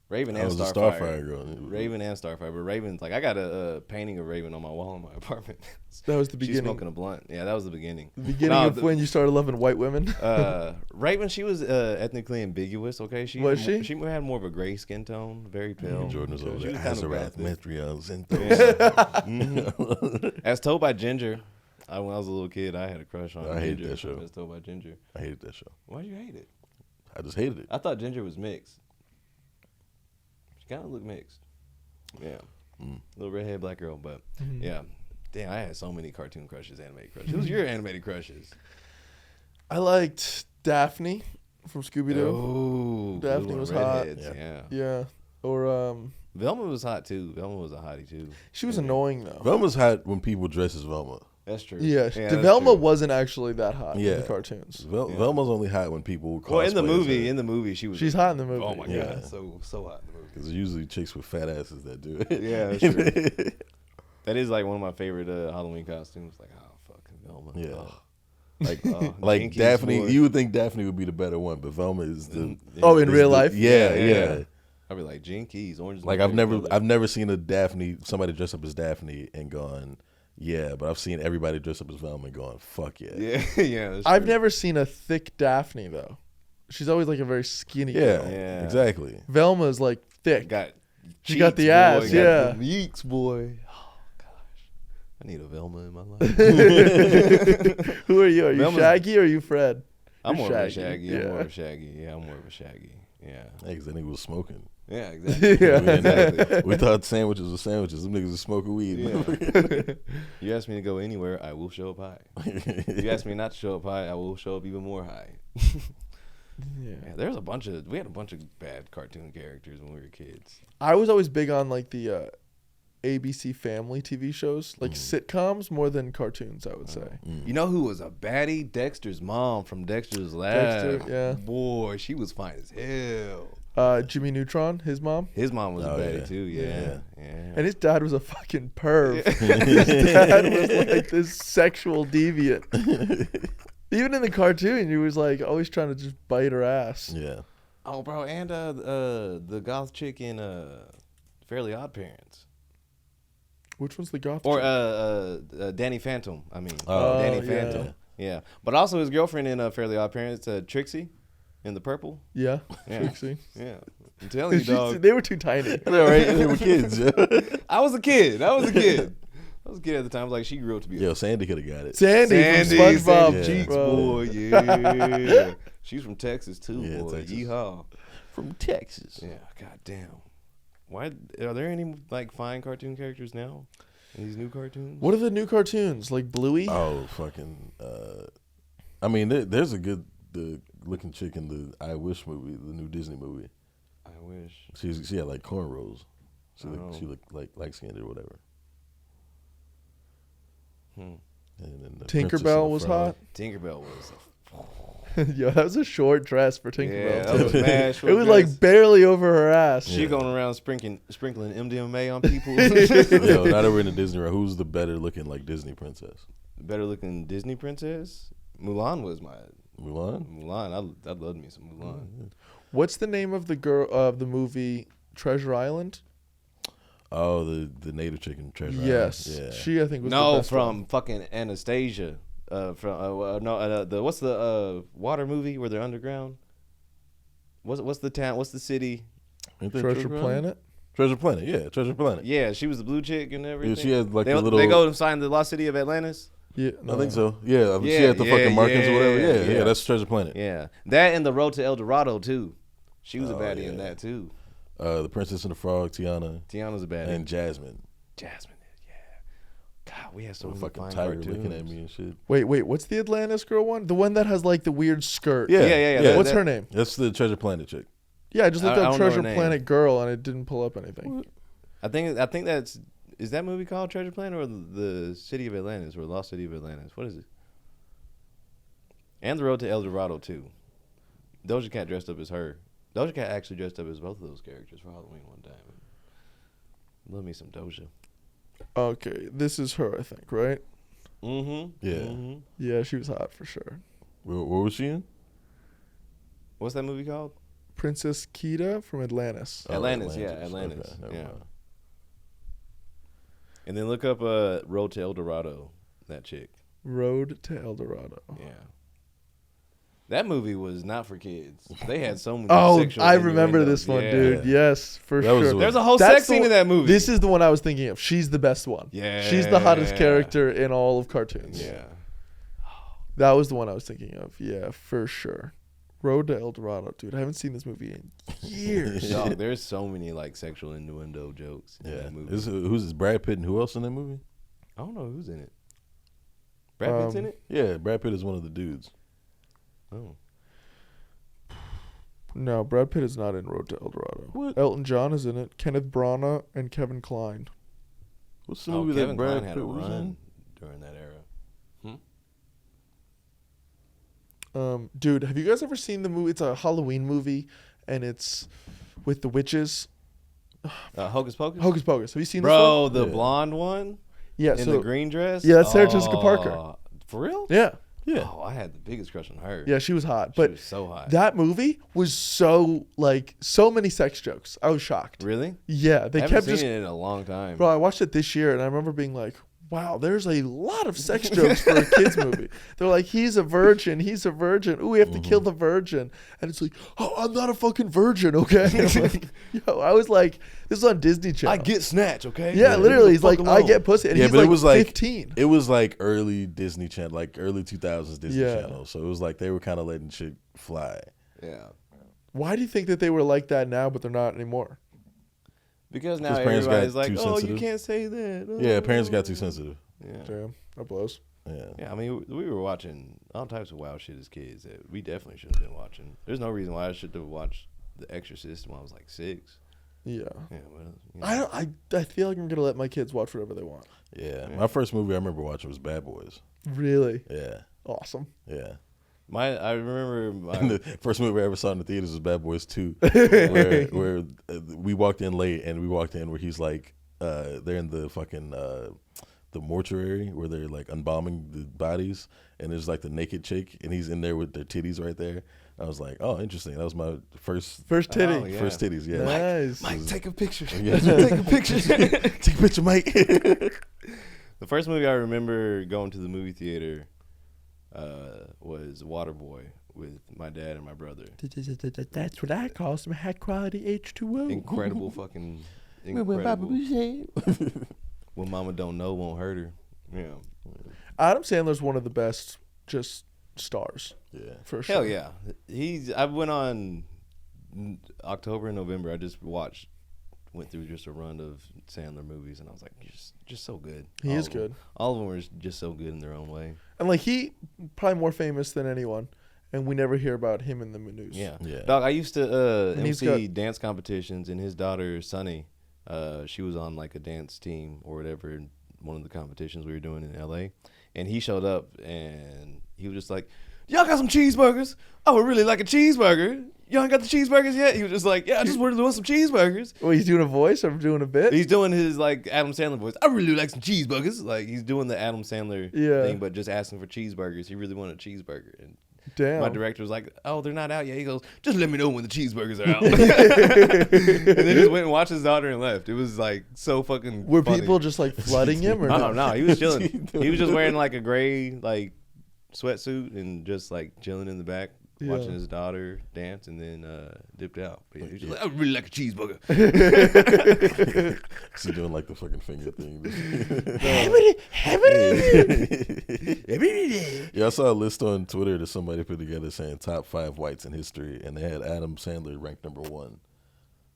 S1: Raven and
S2: was a
S1: Starfire.
S2: Starfire girl.
S1: Raven and Starfire, but Raven's like I got a painting of Raven on my wall in my apartment.
S3: That was the
S1: She's
S3: beginning.
S1: smoking a blunt. Yeah, that was the beginning.
S3: The beginning
S1: No,
S3: of when you started loving white women.
S1: Raven, she was ethnically ambiguous. Okay, she
S3: Was she?
S1: She had more of a gray skin tone, very pale.
S2: Jordan was over
S1: She
S2: there.
S1: was kind of
S2: Azarath,
S1: gothic.
S2: Mithriel, Zinthos.
S1: As told by Ginger. When I was a little kid, I had a crush on
S2: I hated
S1: Ginger.
S2: that show.
S1: As told by Ginger.
S2: I hated that show.
S1: Why'd you hate it?
S2: I just hated it.
S1: I thought Ginger was mixed. She kind of looked mixed. Yeah. Little redhead black girl, but yeah. Damn, I had so many cartoon crushes, animated crushes. Who's your animated crushes?
S3: I liked Daphne from Scooby Doo.
S1: Oh,
S3: Daphne
S1: blue and
S3: was hot.
S1: redheads, yeah.
S3: Yeah. Or
S1: Velma was hot too. Velma was a hottie too.
S3: she was annoying though.
S2: Velma's hot when people dress as Velma.
S1: That's true.
S3: Yeah,
S1: that's
S3: Velma
S1: true.
S3: wasn't actually that hot in
S2: Yeah.
S3: the cartoons.
S2: Velma's only hot when people cosplay.
S1: Well, in the
S2: as
S1: movie,
S2: her.
S1: she was.
S3: She's hot in the movie.
S1: Oh my
S2: Yeah.
S1: god, so hot in the movie.
S2: Because it's usually chicks with fat asses that do it.
S1: Yeah, that's true. That is like one of my favorite Halloween costumes. Like, oh fucking Velma.
S2: Yeah.
S1: Ugh.
S2: Like,
S1: Like
S2: like Daphne,
S1: boy.
S2: you would think Daphne would be the better one, but Velma is the.
S3: Oh, in
S2: is
S3: real
S2: the-
S3: life?
S2: Yeah.
S1: I'd be like Jinkies, orange.
S2: Like I've never seen a Daphne, somebody dress up as Daphne and gone, yeah, but I've seen everybody dress up as Velma and gone, fuck yeah.
S1: Yeah, yeah. That's
S3: I've
S1: true.
S3: never seen a thick Daphne though. She's always like a very skinny
S2: Yeah,
S3: girl.
S1: Yeah.
S2: exactly.
S3: Velma's like thick.
S1: Got.
S3: She got the
S1: cheeks,
S3: ass,
S1: boy,
S3: yeah.
S1: Got the yeeks, boy. Oh gosh, I need a Velma in my life.
S3: Who are you? Are you
S1: Velma's-
S3: Shaggy or are you Fred?
S1: I'm
S3: You're
S1: more of a
S3: Shaggy,
S1: Shaggy. I'm
S3: yeah.
S1: more of a Shaggy. Yeah, I'm more of a Shaggy. Yeah.
S2: Hey, 'cause that nigga was smoking.
S1: Yeah, exactly.
S3: Yeah.
S1: Exactly.
S2: We thought sandwiches were sandwiches. Them niggas was smoking weed.
S1: Yeah. You ask me to go anywhere, I will show up high. You ask me not to show up high, I will show up even more high.
S3: Yeah.
S1: Yeah, we had a bunch of bad cartoon characters when we were kids.
S3: I was always big on like the ABC Family TV shows, like sitcoms more than cartoons. I would say.
S1: You know who was a baddie? Dexter's mom from Dexter's Lab.
S3: Dexter, yeah.
S1: Boy, she was fine as hell.
S3: Jimmy Neutron, his mom,
S1: His mom was
S2: Oh,
S1: a baddie
S2: yeah.
S1: too. Yeah.
S3: and his dad was a fucking perv. His dad was like this sexual deviant. Even in the cartoon, he was like always trying to just bite her ass.
S2: Yeah.
S1: Oh, bro, and the goth chick in Fairly Odd Parents.
S3: Which one's the goth?
S1: Or
S3: chick?
S1: Danny Phantom. I mean,
S2: Oh,
S1: Danny
S3: yeah.
S1: Phantom. Yeah, but also his girlfriend in Fairly Odd Parents, Trixie, in the purple.
S3: Yeah,
S1: Yeah.
S3: Trixie.
S1: Yeah, I'm telling you, dog.
S3: They were too tiny.
S2: I know, right? They were kids. Yeah.
S1: I was a kid. I was a kid at the time. I was like, she grew up to be a
S2: Yo, Sandy could have got it.
S3: Sandy from SpongeBob.
S1: Sandy Cheeks,
S3: bro.
S1: boy. Yeah, she's from Texas too,
S2: Yeah,
S1: boy.
S2: Texas.
S1: Yeehaw.
S2: From Texas.
S1: Yeah, goddamn. Why are there any like fine cartoon characters now in these new cartoons?
S3: What are the new cartoons like Bluey?
S2: Oh, fucking. I mean, there's a good looking chick in the I Wish movie, the new Disney movie.
S1: I wish.
S2: She had like cornrows.
S1: Oh.
S2: She looked like light skinned or whatever.
S1: Hmm.
S2: And then the Princess and
S3: Tinkerbell
S2: the
S3: was
S2: Frog.
S3: hot.
S1: Tinkerbell was.
S3: Yo, that was a short dress for
S1: Yeah,
S3: Tinkerbell.
S1: that was
S3: too.
S1: mad short
S3: It was
S1: dress.
S3: like barely over her ass.
S1: She going around sprinkling MDMA on people.
S2: Yo, now that we're in the Disney world, who's the better looking like Disney princess?
S1: Better looking Disney princess? Mulan was my
S2: Mulan?
S1: Mulan. I loved me some Mulan.
S3: What's the name of the girl of the movie Treasure Island?
S2: Oh, the native chicken treasure.
S3: Yes,
S2: Island. Yeah.
S3: she I think was the
S1: No,
S3: best
S1: from
S3: one.
S1: fucking Anastasia. The what's the water movie where they're underground? What's the town? What's the city?
S2: Ain't that
S3: Treasure Planet.
S2: Treasure Planet, yeah, Treasure Planet.
S1: Yeah, she was the blue chick and everything.
S2: Yeah, she had like
S1: they,
S2: a little.
S1: They go and sign the lost city of Atlantis.
S3: Yeah,
S2: I think so. Yeah,
S1: Yeah,
S2: she had the
S1: yeah,
S2: fucking markings or whatever.
S1: yeah,
S2: Yeah,
S1: yeah.
S2: that's Treasure Planet.
S1: Yeah, that and the Road to El Dorado too. She was a
S2: Oh,
S1: baddie in
S2: yeah.
S1: that too.
S2: The Princess and the Frog, Tiana,
S1: Tiana's a baddie.
S2: and Jasmine.
S1: Jasmine, yeah. God, we had so
S2: So
S1: many
S2: fucking
S1: fine
S2: tiger
S1: cartoons.
S2: looking at me and shit.
S3: Wait, what's the Atlantis girl one? The one that has like the weird skirt.
S1: Yeah.
S3: What's
S1: that-
S3: her name?
S2: That's the Treasure Planet chick.
S3: Yeah, I just looked
S1: I
S3: up
S1: don't know her
S3: Treasure
S1: name.
S3: Planet girl and it didn't pull up anything.
S1: I think is that movie called Treasure Planet or the City of Atlantis or Lost City of Atlantis? What is it? And the Road to El Dorado too. Doja Cat dressed up as her. Doja Cat actually dressed up as both of those characters for Halloween one time. Love me some Doja.
S3: Okay, this is her, I think, right?
S1: Mm-hmm.
S2: Yeah.
S1: Mm-hmm.
S3: Yeah, she was hot for sure.
S2: What was she in?
S1: What's that movie called?
S3: Princess Kita from Atlantis.
S2: Oh,
S1: Atlantis, yeah, Atlantis.
S2: Okay, never
S1: Yeah.
S2: mind.
S1: And then look up Road to El Dorado. That chick.
S3: Road to El Dorado.
S1: Yeah. That movie was not for kids. They had so many.
S3: Oh,
S1: sexual
S3: I remember
S1: innuendos.
S3: this one,
S1: Yeah.
S3: dude. Yes, for
S2: That was
S3: sure.
S2: the-
S1: There's a whole
S3: That's
S1: sex
S3: the
S1: scene
S3: one-
S1: in that movie.
S3: This is the one I was thinking of. She's the best one.
S1: Yeah.
S3: She's the hottest character in all of cartoons.
S1: Yeah.
S3: That was the one I was thinking of. Yeah, for sure. Road to El Dorado, dude. I haven't seen this movie in years.
S1: Dog, there's so many like sexual innuendo jokes in
S2: Yeah.
S1: that movie.
S2: Who's this? Brad Pitt and who else in that movie?
S1: I don't know who's in it. Brad Pitt's in it?
S2: Yeah, Brad Pitt is one of the dudes.
S1: Oh.
S3: No, Brad Pitt is not in Road to El Dorado.
S2: What?
S3: Elton John is in it. Kenneth Branagh and Kevin Kline.
S2: What's the
S1: Oh,
S2: movie
S1: Kevin
S2: that Brad
S1: Kline had a
S2: Pitt was in?
S1: run during that era.
S3: Dude, have you guys ever seen the movie? It's a Halloween movie, and it's with the witches.
S1: Hocus Pocus?
S3: Hocus Pocus. Have you seen this
S1: Bro,
S3: one?
S1: the
S2: Yeah.
S1: blonde one
S3: Yeah.
S1: in
S3: So
S1: the green dress?
S3: Yeah, that's Sarah Jessica Parker.
S1: For real?
S3: yeah,
S2: Yeah.
S1: Oh, I had the biggest crush on her.
S3: yeah, she was hot.
S1: She
S3: But
S1: was so hot.
S3: that movie was so many sex jokes. I was shocked.
S1: Really?
S3: Yeah, they
S1: I haven't
S3: kept
S1: seen
S3: just.
S1: it in a long time.
S3: Bro, I watched it this year, and I remember being like, "Wow, there's a lot of sex jokes for a kids movie." They're like, "He's a virgin. He's a virgin. Ooh, we have to kill the virgin." And it's like, "Oh, I'm not a fucking virgin, okay?" And I'm like, yo, I was like, "This is on Disney Channel."
S1: I get snatch, okay?
S3: Yeah, literally, he's
S1: Leave
S3: like,
S1: the fuck
S3: "I
S1: alone.
S3: get pussy," and
S2: Yeah,
S3: he's
S2: but
S3: like
S2: it was like
S3: 15.
S2: It was like early Disney Channel, like early 2000s Disney
S3: Yeah.
S2: Channel. So it was like they were kind of letting shit fly.
S1: Yeah.
S3: Why do you think that they were like that now, but they're not anymore?
S1: Because now
S2: 'Cause parents got
S1: everybody's like,
S2: too
S1: oh, you
S2: sensitive.
S1: can't say that. Oh.
S2: Yeah, parents got too sensitive.
S1: Yeah.
S3: Damn, that blows.
S2: Yeah.
S1: Yeah, I mean, we were watching all types of wild shit as kids that we definitely shouldn't have been watching. There's no reason why I should have watched The Exorcist when I was like 6.
S3: Yeah.
S1: Yeah, but, you know.
S3: I feel like I'm gonna let my kids watch whatever they want.
S2: Yeah. My first movie I remember watching was Bad Boys.
S3: Really
S2: Yeah.
S3: awesome.
S2: Yeah.
S1: I remember
S2: And
S1: my,
S2: the first movie I ever saw in the theaters was Bad Boys 2, where we walked in late and we walked in where he's like, they're in the fucking the mortuary where they're like embalming the bodies, and there's like the naked chick, and he's in there with their titties right there. I was like, oh, interesting. That was my first
S3: titty.
S1: Oh, yeah.
S2: first titties. Yeah,
S3: Nice.
S1: Mike, take a picture.
S2: Yeah.
S1: Take a picture.
S2: Take a picture, Mike.
S1: The first movie I remember going to the movie theater was Waterboy with my dad and my brother.
S3: That's what I call some high quality H2O.
S1: Incredible fucking incredible. What mama don't know won't hurt her. Yeah.
S3: Adam Sandler's one of the best just stars
S2: Yeah.
S3: for sure.
S1: Hell yeah. I went on October and November. I just went through just a run of Sandler movies, and I was like, just so good.
S3: He
S1: All
S3: is
S1: of them.
S3: good.
S1: All of them are just so good in their own way.
S3: And like he probably more famous than anyone, and we never hear about him in the news.
S1: Yeah.
S2: Yeah.
S1: Dog, I used to
S3: And he's
S1: MC dance competitions, and his daughter, Sunny, she was on like a dance team or whatever in one of the competitions we were doing in LA. And he showed up, and he was just like, y'all got some cheeseburgers? I would really like a cheeseburger. Y'all ain't got the cheeseburgers yet? He was just like, yeah, I just wanted to want some cheeseburgers.
S3: Well, he's doing a voice or doing a bit?
S1: He's doing his like Adam Sandler voice. I really like some cheeseburgers. Like he's doing the Adam Sandler thing, but just asking for cheeseburgers. He really wanted a cheeseburger. And
S3: Damn.
S1: my director was like, oh, they're not out yet. He goes, just let me know when the cheeseburgers are out. And then just went and watched his daughter and left. It was like so fucking
S3: Were
S1: funny.
S3: people just like flooding him or
S1: I
S3: no?
S1: don't know. He was chilling. He was just wearing like a gray like sweatsuit and just like chilling in the back.
S3: Yeah.
S1: Watching his daughter dance and then dipped out. But yeah, he was just like, I really like a cheeseburger.
S2: Is he doing like the fucking finger thing? Yeah, I saw a list on Twitter that somebody put together saying top 5 whites in history, and they had Adam Sandler ranked number 1.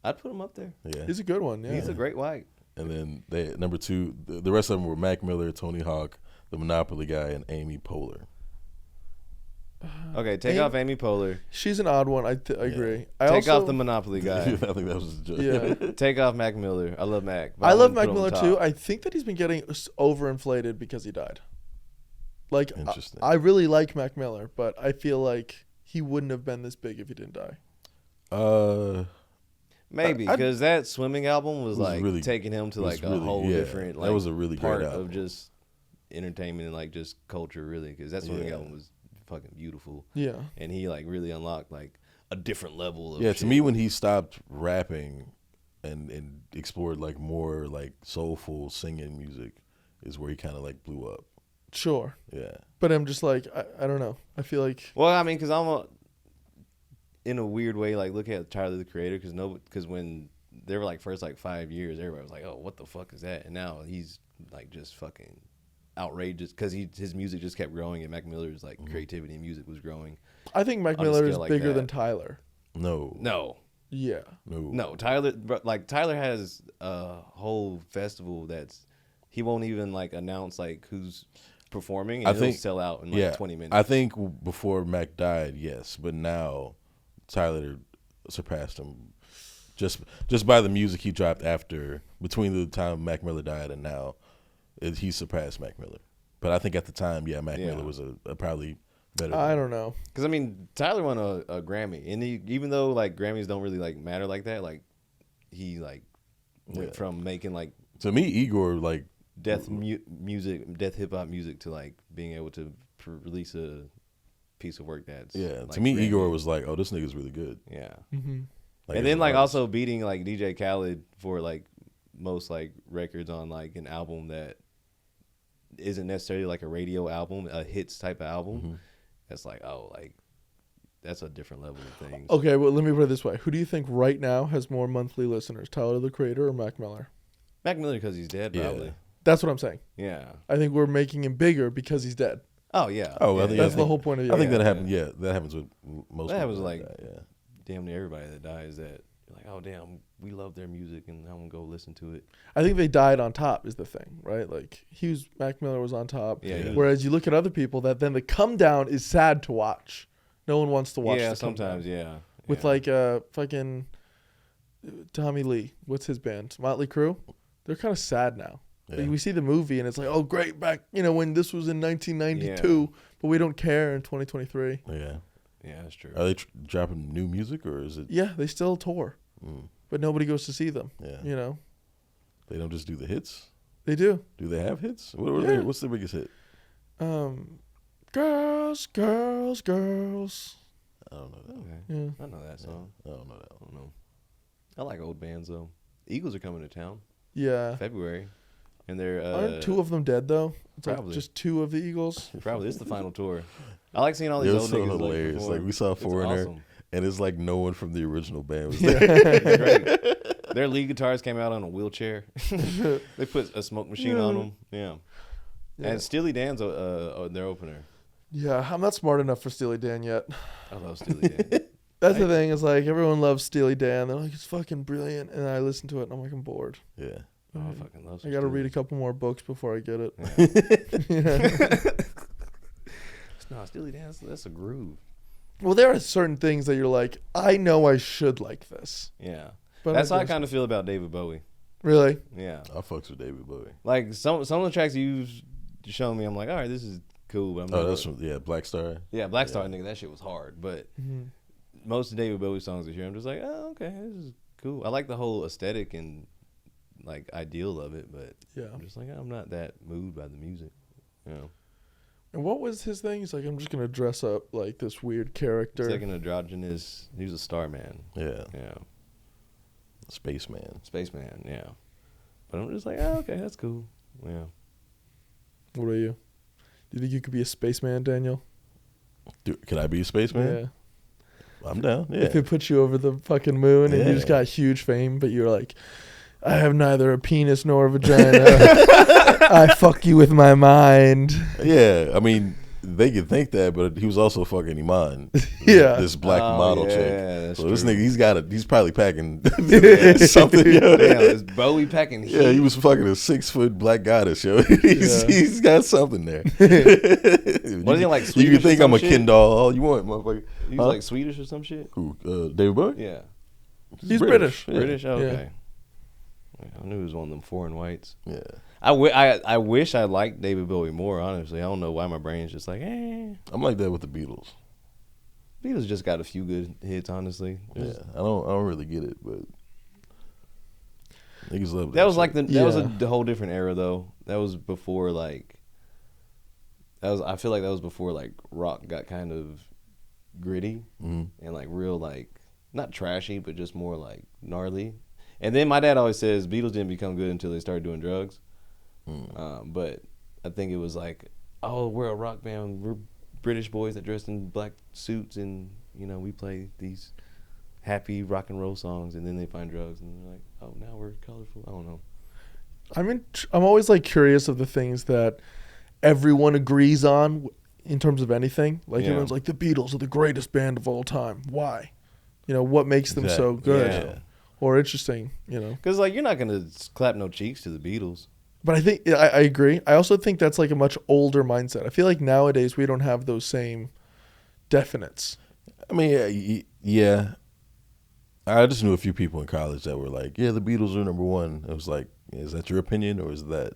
S1: I'd put him up there.
S2: Yeah,
S3: He's a good one, yeah.
S1: He's a great white.
S2: and then they number 2. The rest of them were Mac Miller, Tony Hawk, the Monopoly guy, and Amy Poehler.
S1: Okay, take off Amy Poehler.
S3: She's an odd one. I agree.
S1: Take off the Monopoly guy.
S2: I think that was a joke.
S3: Yeah.
S1: Take off Mac Miller. I love Mac. but
S3: I love
S1: wouldn't
S3: Mac
S1: put him
S3: Miller
S1: top.
S3: too. I think that he's been getting overinflated because he died. Like,
S2: Interesting.
S3: I really like Mac Miller, but I feel like he wouldn't have been this big if he didn't die.
S1: Maybe because that swimming album was like
S2: really-
S1: taking him to like a
S2: really-
S1: whole
S2: yeah,
S1: different. Like,
S2: that was a really
S1: part
S2: great
S1: of
S2: album.
S1: just entertainment and like just culture, really. Because that swimming
S2: Yeah.
S1: album was fucking beautiful.
S3: Yeah.
S1: And he like really unlocked like a different level of
S2: Yeah,
S1: shit.
S2: to me, when he stopped rapping and explored like more like soulful singing music, is where he kind of like blew up.
S3: Sure.
S2: Yeah,
S3: But I'm just like, I don't know. I feel like,
S1: Well, I mean, because I'm in a weird way like look at Tyler the Creator because when they were like first like 5 years, everybody was like, oh, what the fuck is that? And now he's like just fucking outrageous because his music just kept growing and Mac Miller's like creativity and music was growing.
S3: I think Mac
S1: On a
S3: Miller
S1: scale
S3: is
S1: like
S3: bigger
S1: that.
S3: than Tyler.
S2: no,
S3: Yeah.
S1: Tyler has a whole festival that's he won't even like announce like who's performing and
S2: I
S1: it'll
S2: think
S1: sell out in like 20 minutes.
S2: I think before Mac died, yes, but now Tyler surpassed him just by the music he dropped after between the time Mac Miller died and now. He surpassed Mac Miller, but I think at the time, Mac Miller was a probably better.
S3: I don't know.
S1: Because I mean, Tyler won a Grammy, and
S2: even
S1: though like Grammys don't really like matter like that, like he like went from making like
S2: to me, Igor like
S1: death hip hop music to like being able to release a piece of work that's
S2: to
S1: like,
S2: me,
S1: Grammy.
S2: Igor was like, oh, this nigga's really good.
S1: Yeah,
S3: Mm-hmm.
S2: Like,
S1: and
S2: as
S1: then
S2: an
S1: like
S2: artist.
S1: also beating like DJ Khaled for like most like records on like an album that isn't necessarily like a radio album, a hits type of album.
S2: Mm-hmm.
S1: That's like that's a different level of things.
S3: Okay, well, let me put it this way. Who do you think right now has more monthly listeners, Tyler the Creator or Mac Miller?
S1: Mac Miller because he's dead, probably.
S3: That's what I'm saying.
S1: Yeah.
S3: I think we're making him bigger because he's dead.
S1: Oh yeah.
S2: Oh, I
S1: yeah.
S2: think
S3: That's the whole point of the
S2: I think
S3: yeah.
S2: that happens. Yeah, that happens with most.
S1: That happens
S2: people
S1: like
S2: that, yeah.
S1: damn near everybody that dies. That you're like, oh damn, we love their music and I'm gonna go listen to it.
S3: I think they died on top is the thing, right? Like Mac Miller was on top.
S1: Yeah. he was-
S3: Whereas you look at other people that then the come down is sad to watch. No one wants to watch.
S1: yeah.
S3: the come down.
S1: Sometimes. Yeah.
S3: With
S1: yeah.
S3: like fucking Tommy Lee. What's his band? Motley Crue. They're kind of sad now.
S2: Yeah.
S3: Like, we see the movie and it's like, oh great, back when this was in 1992, but we don't care in 2023.
S2: Yeah.
S1: Yeah, that's true.
S2: Are they dropping new music or is it?
S3: Yeah, they still tour, but nobody goes to see them.
S2: Yeah. They don't just do the hits.
S3: They do.
S2: Do they have hits? What's their biggest hit?
S3: Girls, girls, girls.
S2: I don't know that.
S1: Okay.
S3: Yeah.
S1: I know that song.
S2: I don't know that.
S1: I don't know. I like old bands though. Eagles are coming to town
S3: Yeah.
S1: February, and they're
S3: Aren't two of them dead though? It's like
S1: probably.
S3: just two of the Eagles.
S1: probably this is the final tour. I like seeing all
S2: It
S1: these
S2: was
S1: old
S2: so
S1: niggas
S2: hilarious.
S1: perform.
S2: Like we saw
S1: It's
S2: Foreigner,
S1: awesome.
S2: and it's like no one from the original band was
S3: Yeah.
S2: there.
S1: It's great. Their lead guitarist came out on a wheelchair. They put a smoke machine on him. Yeah.
S3: Yeah.
S1: And Steely Dan's their opener.
S3: Yeah, I'm not smart enough for Steely Dan yet.
S1: I love Steely Dan.
S3: That's the thing. Is like everyone loves Steely Dan. They're like, it's fucking brilliant, and I listen to it, and I'm like, I'm bored.
S2: Yeah.
S1: Oh, I fucking love
S3: I got to
S1: Steely
S3: read a couple more books before I get it.
S1: Dan. No, Steely Dan, that's a groove.
S3: Well, there are certain things that you're like, I know I should like this.
S1: Yeah.
S3: But
S1: That's how I
S3: just-
S1: kind of feel about David Bowie.
S3: Really?
S1: Yeah.
S2: I fucks with David Bowie.
S1: Like some of the tracks you've shown me, I'm like, all right, this is cool. But I'm
S2: Oh,
S1: not
S2: that's Black Star.
S1: yeah, Black Star nigga, that shit was hard. But most of David Bowie songs this year, I'm just like, oh, okay, this is cool. I like the whole aesthetic and like ideal of it, but I'm just like, I'm not that moved by the music, you know.
S3: And what was his thing? He's like, I'm just gonna dress up like this weird character.
S1: It's like an androgynous. He was a star man.
S2: Yeah.
S1: Yeah.
S2: Spaceman.
S1: Yeah. But I'm just like, oh, okay, that's cool. Yeah.
S3: What are you? Do you think you could be a spaceman, Daniel?
S2: Can I be a spaceman?
S3: Yeah.
S2: I'm down. Yeah.
S3: If it puts you over the fucking moon and you just got huge fame, but you're like, I have neither a penis nor a vagina. I fuck you with my mind.
S2: Yeah, I mean, they could think that, but he was also fucking Iman.
S3: Yeah.
S2: This black model chick.
S1: That's
S2: So this
S1: true.
S2: nigga, he's probably packing something. Yo.
S1: Damn, is Bowie packing heat?
S2: Yeah, he was fucking a 6 foot black goddess, yo. He's got something there.
S1: What is he, like,
S2: You
S1: Swedish
S2: can
S1: or
S2: think
S1: some
S2: I'm a
S1: shit?
S2: Ken doll all you want, motherfucker.
S1: He was like Swedish or some shit?
S2: Who? David Bowie?
S1: Yeah.
S3: He's British.
S2: Yeah.
S1: British? Oh,
S3: Yeah.
S1: okay. I knew he was one of them foreign whites.
S2: Yeah.
S1: I wish I liked David Bowie more, honestly. I don't know why my brain's just like,
S2: I'm like that with the Beatles.
S1: Beatles just got a few good hits, honestly.
S2: Yeah, I don't really get it, but niggas love that.
S1: That was
S2: shit.
S1: like that was
S3: Yeah.
S1: a whole different era though. That was before like I feel like that was before like rock got kind of gritty and like real like not trashy but just more like gnarly. And then my dad always says Beatles didn't become good until they started doing drugs. But I think it was like, oh, we're a rock band. We're British boys that dressed in black suits and, you know, we play these happy rock and roll songs. And then they find drugs and they're like, oh, now we're colorful. I don't know.
S3: I'm always like curious of the things that everyone agrees on in terms of anything. Like everyone's like, the Beatles are the greatest band of all time. Why? You know, what makes them so good
S1: Yeah.
S3: or interesting, you know?
S1: Because, like, you're not going to clap no cheeks to the Beatles.
S3: But I think I agree. I also think that's like a much older mindset. I feel like nowadays we don't have those same definites.
S2: I mean, yeah. I just knew a few people in college that were like, yeah, the Beatles are number one. It was like, is that your opinion or is that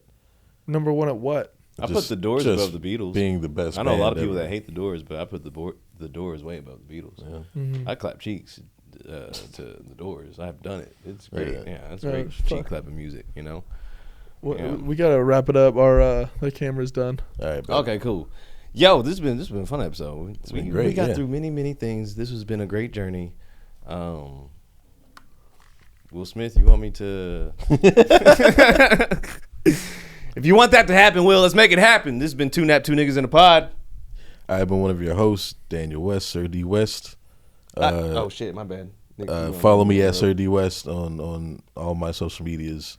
S3: Number one at what?
S1: I put the Doors
S2: just
S1: above the Beatles.
S2: being the best
S1: I know a lot of
S2: band
S1: people
S2: ever.
S1: that hate the Doors, but I put the Doors way above the Beatles.
S2: Yeah.
S1: I clap cheeks to the Doors. I've done it. It's great.
S2: Yeah.
S1: Yeah, that's
S3: Yeah,
S1: great.
S3: it's
S1: Cheek
S3: fun.
S1: clapping music, you know?
S3: Well, we gotta wrap it up. Our the camera's done.
S2: All right, bro.
S1: Okay, cool. Yo, this has been a fun episode.
S2: been
S1: We
S2: great,
S1: got
S2: yeah.
S1: through many things. This has been a great journey. Will Smith, you want me to? If you want that to happen, Will, let's make it happen. This has been Two Niggas in a Pod.
S2: I've been one of your hosts, Daniel West, Sir D West.
S1: Oh shit, my bad. Nick,
S2: Follow me at Sir D West on all my social medias.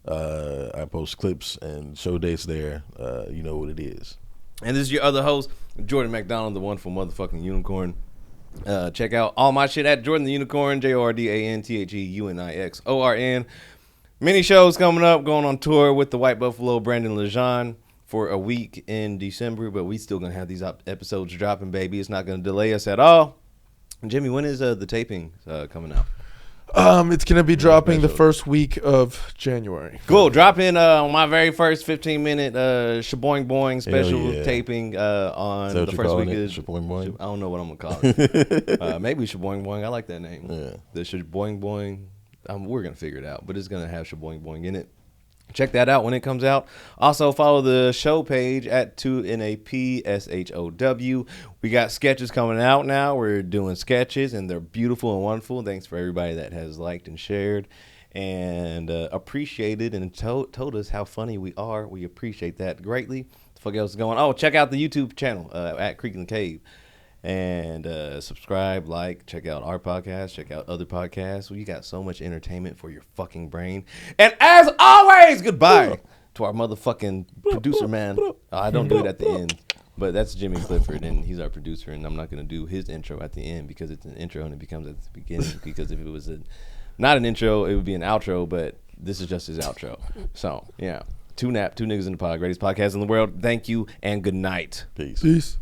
S2: I post clips and show dates there. You know what it is.
S1: And this is your other host, Jordan McDonald, the wonderful motherfucking unicorn. Check out all my shit at Jordan the Unicorn, JordanTheUnixorn. Many shows coming up, going on tour with the White Buffalo, Brandon Lejeune, for a week in December, but we still going to have these episodes dropping, baby. It's not going to delay us at all. Jimmy, when is the taping coming out?
S3: It's gonna be dropping the first week of January.
S1: Cool. Drop in my very first 15-minute Shaboing Boing special
S2: yeah.
S1: taping on
S2: Is that what
S1: the
S2: you're
S1: first
S2: calling
S1: week
S2: it?
S1: of
S2: Shaboing Boing?
S1: I don't know what I'm gonna call it. Maybe Shaboing Boing. I like that name.
S2: Yeah.
S1: The Shaboing Boing. We're gonna figure it out, but it's gonna have Shaboing Boing in it. Check that out when it comes out. Also, follow the show page at 2NAPSHOW. We got sketches coming out now. We're doing sketches, and they're beautiful and wonderful. Thanks for everybody that has liked and shared and appreciated and told us how funny we are. We appreciate that greatly. What the fuck else is going on? Oh, check out the YouTube channel at Creek and Cave. And subscribe, like, check out our podcast, check out other podcasts. We got so much entertainment for your fucking brain. And as always, goodbye to our motherfucking producer, man. I don't do it at the end, but that's Jimmy Clifford, and he's our producer, and I'm not going to do his intro at the end because it's an intro and it becomes at the beginning, because if it was not an intro, it would be an outro, but this is just his outro. So, yeah. Two Niggas in the Pod, greatest podcast in the world. Thank you, and good night.
S2: Peace.
S3: Peace.